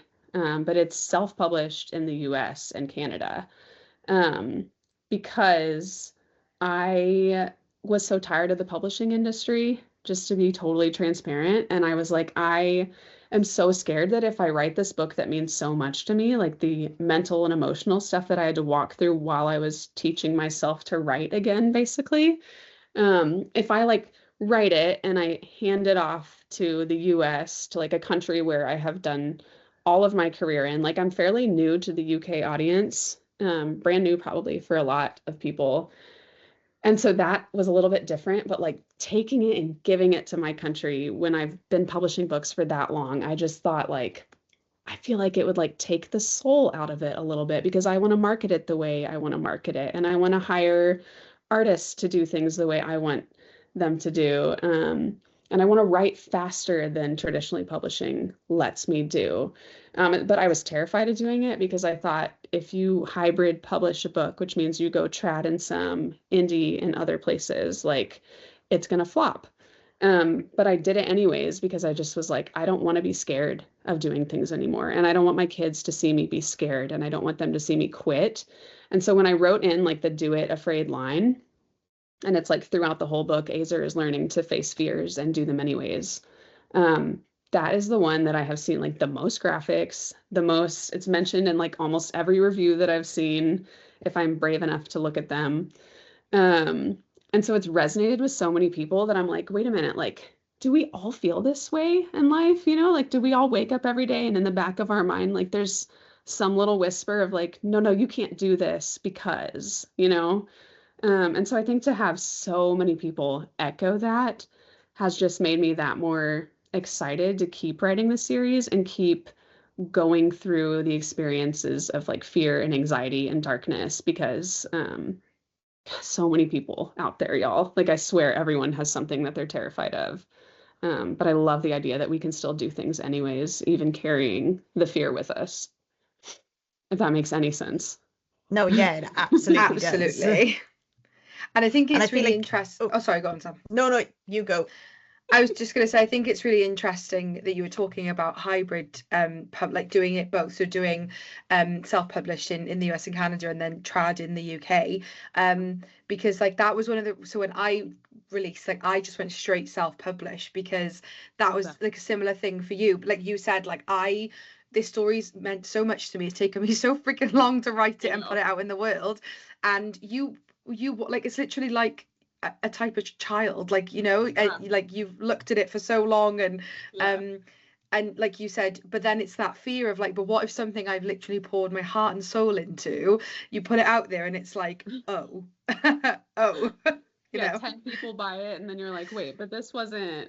but it's self-published in the US and Canada, um, because I was so tired of the publishing industry, just to be totally transparent. And I was like, I am so scared that if I write this book that means so much to me, like the mental and emotional stuff that I had to walk through while I was teaching myself to write again, basically, if I like write it and I hand it off to the US, to like a country where I have done all of my career in, like I'm fairly new to the UK audience, brand new probably for a lot of people. And so that was a little bit different, but like taking it and giving it to my country when I've been publishing books for that long, I just thought like, I feel like it would like take the soul out of it a little bit, because I want to market it the way I want to market it. And I want to hire artists to do things the way I want them to do. And I want to write faster than traditionally publishing lets me do. But I was terrified of doing it because I thought if you hybrid publish a book, which means you go trad in some, indie in other places, like it's going to flop. But I did it anyways because I just was like, I don't want to be scared of doing things anymore. And I don't want my kids to see me be scared, and I don't want them to see me quit. And so when I wrote in like the do it afraid line, and it's like throughout the whole book, Ezer is learning to face fears and do them anyways. that is the one that I have seen like the most graphics, the most, it's mentioned in like almost every review that I've seen, if I'm brave enough to look at them. Um, and so it's resonated with so many people that I'm like, wait a minute, like, do we all feel this way in life? You know, like, do we all wake up every day and in the back of our mind, like, there's some little whisper of like, no, no, you can't do this because, you know? And so I think to have so many people echo that has just made me that more excited to keep writing the series and keep going through the experiences of like fear and anxiety and darkness because so many people out there, y'all. Like I swear everyone has something that they're terrified of. But I love the idea that we can still do things anyways, even carrying the fear with us, if that makes any sense. No, yeah, it absolutely does. Absolutely. And I think And I it's feel really like- interesting. oh. Oh, sorry, go on, Sam. No, you go. I was just going to say, I think it's really interesting that you were talking about hybrid, like doing it both, so doing self-published in the US and Canada, and then trad in the UK, because like that was one of the, so when I released, like I just went straight self-published because that was like a similar thing for you. Like you said, like this story's meant so much to me. It's taken me so freaking long to write it and put it out in the world, and you like it's literally like a type of child, like, you know, like you've looked at it for so long, and and like you said, but then it's that fear of like, but what if something I've literally poured my heart and soul into, you put it out there and it's like, oh oh you know, 10 people buy it and then you're like, wait, but this wasn't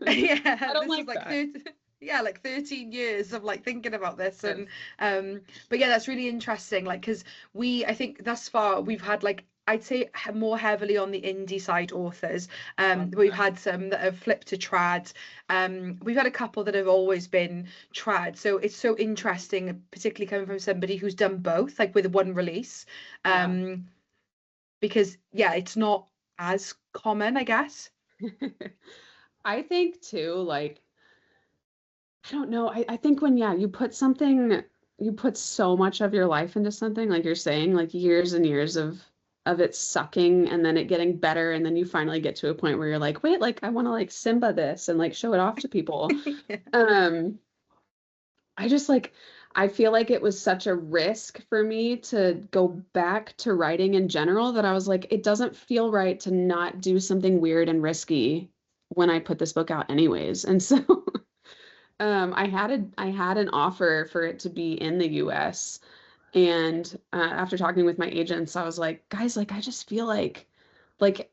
yeah, I don't this like was like that. like 13 years of like thinking about this. And but yeah, that's really interesting, like, because I think thus far we've had, like, I'd say more heavily on the indie side authors. We've had some that have flipped to trad. We've had a couple that have always been trad. So it's so interesting, particularly coming from somebody who's done both, like with one release. Because yeah, it's not as common, I guess. I think too, like, I don't know. I think when, you put so much of your life into something, like you're saying, like years and years of it sucking and then it getting better. And then you finally get to a point where you're like, wait, like I want to like Simba this and like show it off to people. I just like, I feel like it was such a risk for me to go back to writing in general that I was like, it doesn't feel right to not do something weird and risky when I put this book out anyways. And so I had an offer for it to be in the US. And after talking with my agents, I was like, guys, like I just feel like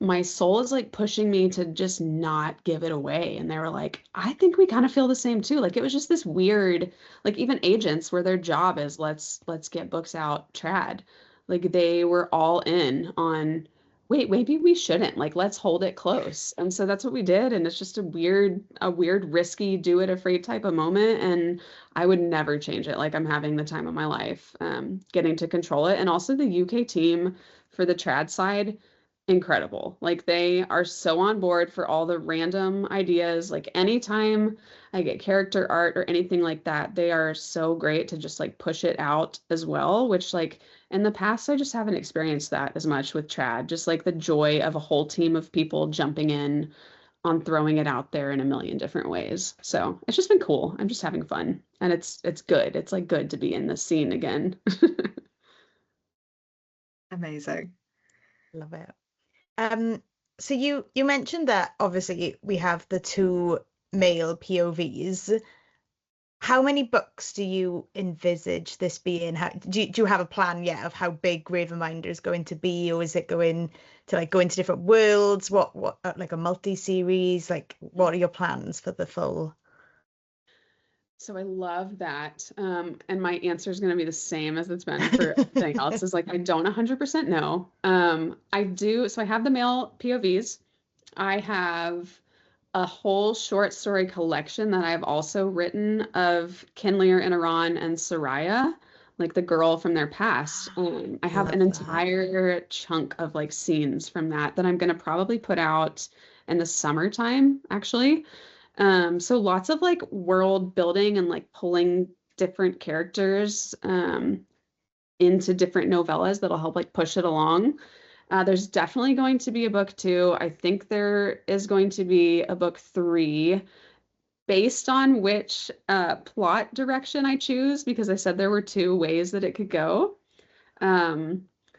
my soul is like pushing me to just not give it away. And they were like, I think we kind of feel the same too. Like it was just this weird, like even agents where their job is let's get books out trad. Like they were all in on, wait, maybe we shouldn't. Like let's hold it close. And so that's what we did. And it's just a weird, risky, do it afraid type of moment. And I would never change it. Like I'm having the time of my life, getting to control it. And also the UK team for the trad side, incredible. Like they are so on board for all the random ideas. Like anytime I get character art or anything like that, they are so great to just like push it out as well, which like in the past I just haven't experienced that as much with trad. Just like the joy of a whole team of people jumping in on throwing it out there in a million different ways. So it's just been cool. I'm just having fun. And it's good. It's like good to be in the scene again. Amazing. Love it. So you mentioned that obviously we have the two male POVs. How many books do you envisage this being? How do you have a plan yet of how big Ravenminder is going to be, or is it going to like go into different worlds? What like a multi-series? Like what are your plans for the full? So I love that. And my answer is going to be the same as it's been for everything else, is like I don't 100% know. I do. So I have the male POVs. I have a whole short story collection that I've also written of Kinlear and Arawn and Soraya, like the girl from their past. I have an Love that. entire chunk of like scenes from that I'm going to probably put out in the summertime, actually. So lots of like world building and like pulling different characters into different novellas that'll help like push it along. There's definitely going to be a book 2. I think there is going to be a book 3. based on which plot direction I choose, because I said there were two ways that it could go.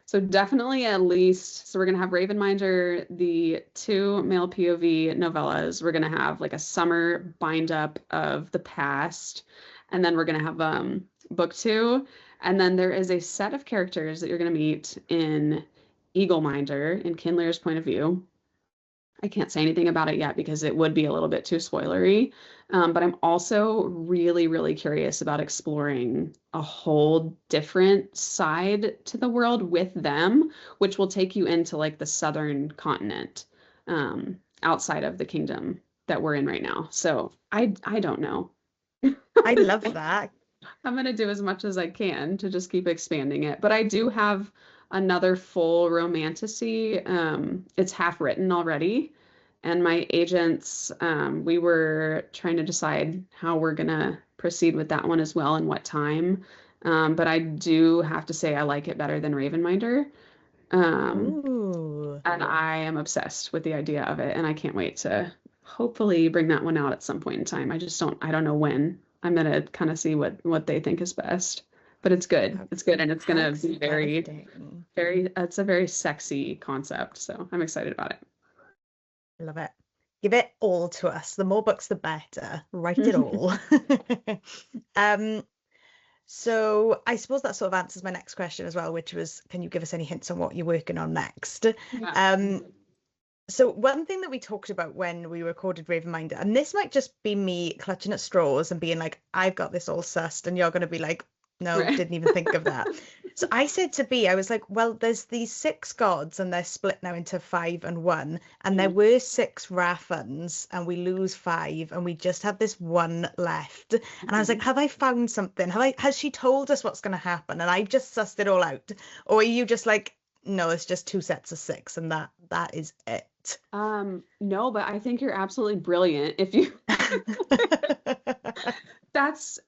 So definitely at least, so we're going to have Ravenminder, the two male POV novellas. We're going to have like a summer bind up of the past. And then we're going to have book two. And then there is a set of characters that you're going to meet in Eagleminder, in Kinlear's point of view. I can't say anything about it yet because it would be a little bit too spoilery. But I'm also really, really curious about exploring a whole different side to the world with them, which will take you into like the southern continent, outside of the kingdom that we're in right now. So I don't know. I love that. I'm going to do as much as I can to just keep expanding it. But I do have another full romantasy. It's half written already. And my agents, we were trying to decide how we're going to proceed with that one as well and what time. But I do have to say I like it better than Ravenminder. Ooh. And I am obsessed with the idea of it. And I can't wait to hopefully bring that one out at some point in time. I don't know when. I'm going to kind of see what they think is best. But it's good. It's good. And it's going to be it's a very sexy concept. So I'm excited about it. Love it. Give it all to us. The more books, the better. Write it all. So I suppose that sort of answers my next question as well, which was, can you give us any hints on what you're working on next? Yeah. So one thing that we talked about when we recorded Ravenminder, and this might just be me clutching at straws and being like, I've got this all sussed, and you're going to be like, no, Right. didn't even think of that. So I said to B, I was like, well, there's these 6 gods and they're split now into 5 and 1. And there were 6 Rathans and we lose 5 and we just have this 1 left. And I was like, have I found something? Has she told us what's going to happen? And I just sussed it all out. Or are you just like, no, it's just 2 sets of 6 and that is it? No, but I think you're absolutely brilliant. If you that's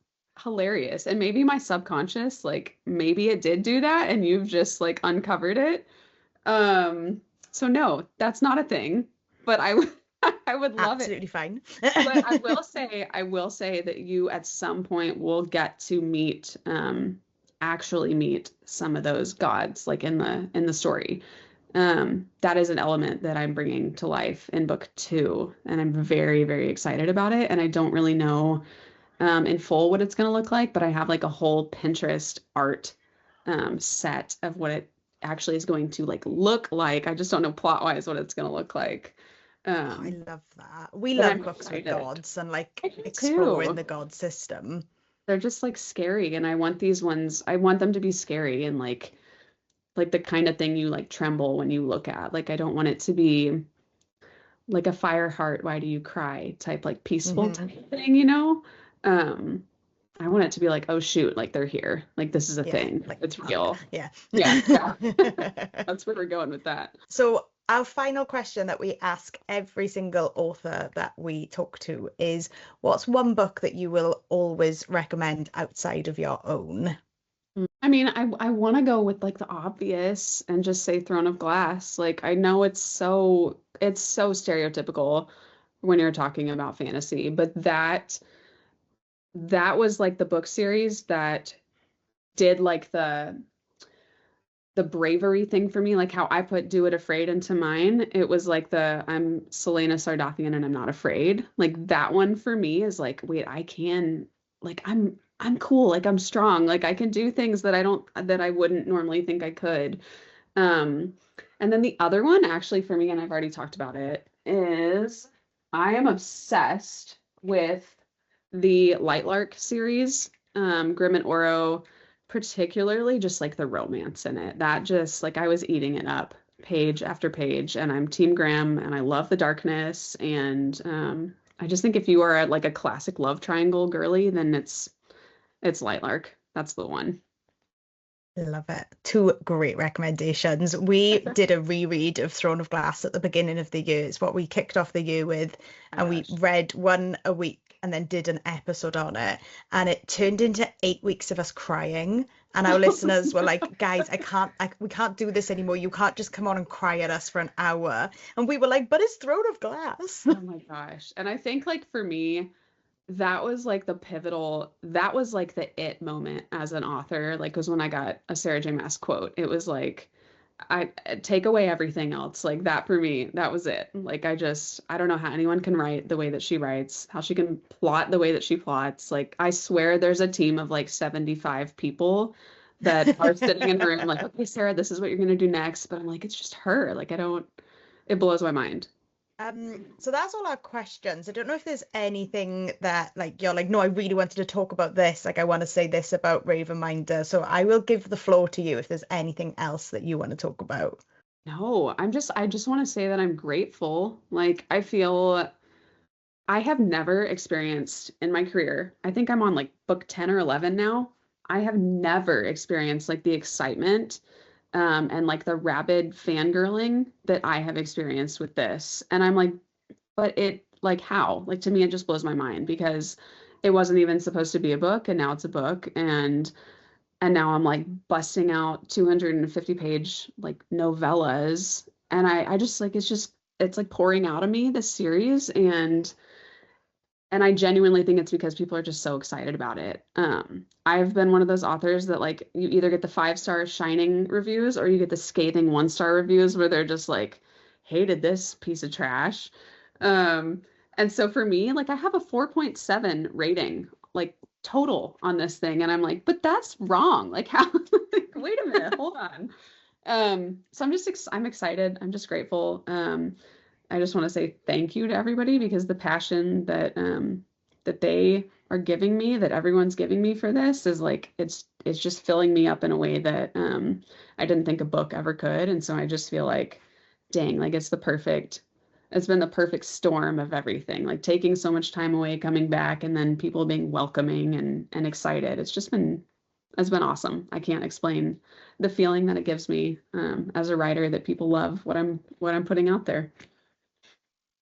hilarious. And maybe my subconscious, like maybe it did do that and you've just like uncovered it. So no, that's not a thing, but I would love Absolutely it. fine. But I will say that you at some point will get to actually meet some of those gods like in the story. That is an element that I'm bringing to life in book 2, and I'm very, very excited about it. And I don't really know in full what it's going to look like, but I have like a whole Pinterest art set of what it actually is going to like look like. I just don't know plot wise what it's going to look like. I love that. We but love I'm books with excited. gods and like I do exploring too. the god system. They're just like scary, and I want them to be scary and like the kind of thing you like tremble when you look at. Like I don't want it to be like a fire heart, why do you cry type, like peaceful type thing, you know? I want it to be like, oh shoot, like they're here. Like this is a thing. Like It's fuck. real. Yeah. Yeah. That's where we're going with that. So our final question that we ask every single author that we talk to is, what's one book that you will always recommend outside of your own? I mean, I want to go with like the obvious and just say Throne of Glass. Like I know it's so stereotypical when you're talking about fantasy, but that was like the book series that did like the bravery thing for me, like how I put Do It Afraid into mine. It was like I'm Selena Sardathian and I'm not afraid. Like that one for me is like, wait, I can, like I'm cool, like I'm strong, like I can do things that I wouldn't normally think I could. And then the other one actually for me, and I've already talked about it, is I am obsessed with the Lightlark series, Grim and Oro, particularly just like the romance in it. That just like I was eating it up page after page, and I'm Team Graham and I love the darkness. And I just think if you are like a classic love triangle girly, then it's Lightlark. That's the one. Love it. 2 great recommendations. We did a reread of Throne of Glass at the beginning of the year. It's what we kicked off the year with, and we read 1 a week and then did an episode on it, and it turned into 8 weeks of us crying. And our listeners were like, guys, we can't do this anymore. You can't just come on and cry at us for an hour. And we were like, but it's Throne of Glass. Oh my gosh. And I think like for me, that was like that was like the it moment as an author. Like, was when I got a Sarah J. Maas quote. It was like, I take away everything else. Like that for me, that was it. Like I don't know how anyone can write the way that she writes, how she can plot the way that she plots. Like I swear there's a team of like 75 people that are sitting in a room like, okay, Sarah, this is what you're gonna do next. But I'm like, it's just her. Like it blows my mind. So that's all our questions. I don't know if there's anything that like you're like, no, I really wanted to talk about this. Like I want to say this about Ravenminder. So I will give the floor to you if there's anything else that you want to talk about. No, I just want to say that I'm grateful. Like I feel I have never experienced in my career. I think I'm on like book 10 or 11 now. I have never experienced like the excitement and like the rabid fangirling that I have experienced with this. And I'm like, but it like how? Like to me, it just blows my mind because it wasn't even supposed to be a book and now it's a book and now I'm like busting out 250 page like novellas and I just like it's like pouring out of me this series and I genuinely think it's because people are just so excited about it. I've been one of those authors that like you either get the 5-star shining reviews or you get the scathing 1-star reviews where they're just like, hated this piece of trash. And so for me, like I have a 4.7 rating, like total on this thing. And I'm like, but that's wrong. Like how, like, wait a minute, hold on. So I'm excited. I'm just grateful. I just want to say thank you to everybody because the passion that they are giving me, that everyone's giving me for this is like it's just filling me up in a way that I didn't think a book ever could. And so I just feel like, dang, like it's been the perfect storm of everything. Like taking so much time away, coming back, and then people being welcoming and excited. It's been awesome. I can't explain the feeling that it gives me as a writer that people love what I'm putting out there.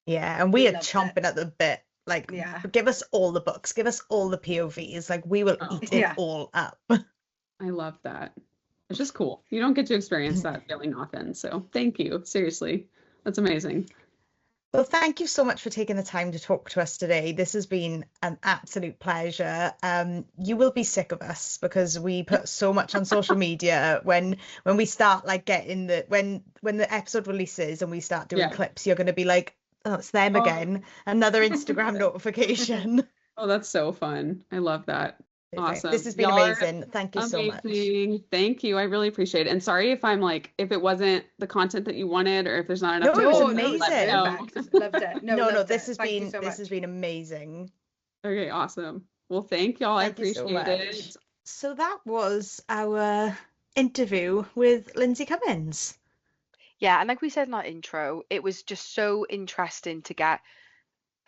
Yeah, and we are chomping at the bit. Like, Yeah. give us all the books, give us all the POVs. Like, we will eat it Yeah. all up. I love that. It's just cool. You don't get to experience that feeling often. So thank you. Seriously. That's amazing. Well, thank you so much for taking the time to talk to us today. This has been an absolute pleasure. You will be sick of us because we put so much on social media. When we start like getting when the episode releases and we start doing clips, you're going to be like, oh, it's them again. Another Instagram notification. Oh, that's so fun. I love that. Awesome. This has been amazing. Thank you so much. Thank you. I really appreciate it. And sorry if I'm like, if it wasn't the content that you wanted or if there's not enough. No, it was amazing. Loved it. No, this has been amazing. Okay, awesome. Well, thank y'all. I appreciate it. So that was our interview with Lindsay Cummings. Yeah, and like we said in our intro, it was just so interesting to get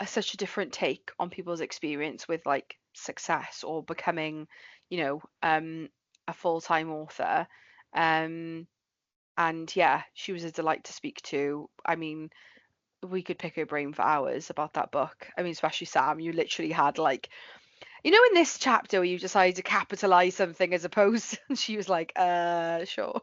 such a different take on people's experience with like success or becoming, a full-time author. And yeah, she was a delight to speak to. I mean, we could pick her brain for hours about that book. I mean, especially Sam, you literally had like, in this chapter where you decided to capitalize something as opposed, she was like, sure.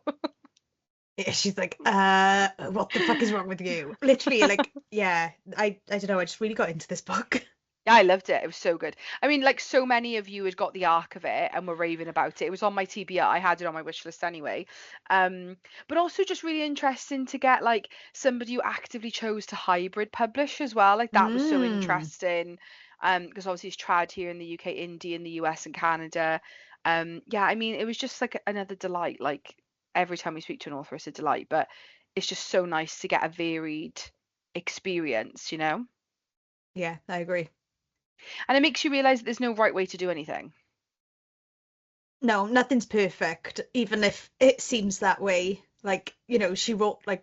Yeah, she's like, what the fuck is wrong with you? Literally, like, yeah, I don't know, I just really got into this book. Yeah, I loved it. It was so good. I mean, like so many of you had got the arc of it and were raving about it. It was on my TBR. I had it on my wish list anyway. But also just really interesting to get like somebody who actively chose to hybrid publish as well. Like that was so interesting. Because obviously it's trad here in the UK, indie in the US and Canada. Yeah, I mean, it was just like another delight. Like every time we speak to an author, it's a delight. But it's just so nice to get a varied experience, Yeah, I agree. And it makes you realize that there's no right way to do anything. No, nothing's perfect, even if it seems that way. Like, she wrote like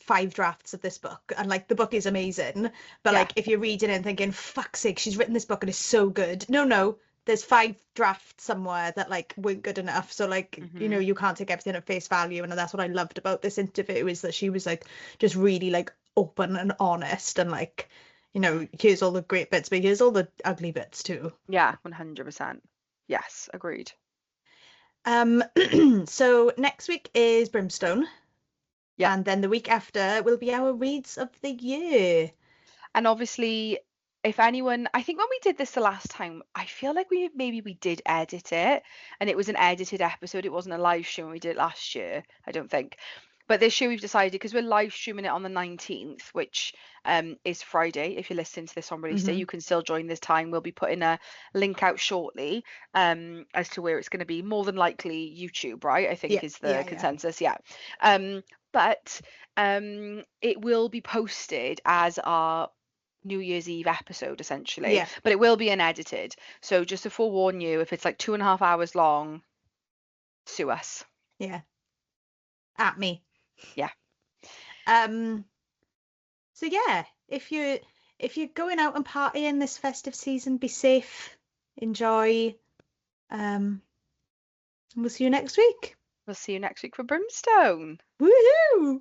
5 drafts of this book and like the book is amazing. But like if you're reading it and thinking, fuck's sake, she's written this book and it's so good. No, there's 5 drafts somewhere that like weren't good enough. So like, you can't take everything at face value. And that's what I loved about this interview is that she was like just really like open and honest and like, here's all the great bits, but here's all the ugly bits too. Yeah, 100%. Yes, agreed. So next week is Brimstone. Yeah. And then the week after will be our reads of the year. And obviously if anyone, I think when we did this the last time, I feel like we did edit it, and it was an edited episode. It wasn't a live stream when we did it last year, I don't think. But this year we've decided, because we're live streaming it on the 19th, which is Friday. If you're listening to this on release day, you can still join this time. We'll be putting a link out shortly as to where it's going to be. More than likely YouTube, right? I think is the consensus. Yeah. But it will be posted as our New Year's Eve episode, essentially. Yeah. But it will be unedited. So just to forewarn you, if it's like 2.5 hours long, sue us. Yeah. At me. Yeah. So yeah, if you're going out and partying this festive season, be safe, enjoy. And we'll see you next week. We'll see you next week for Brimstone. Woohoo!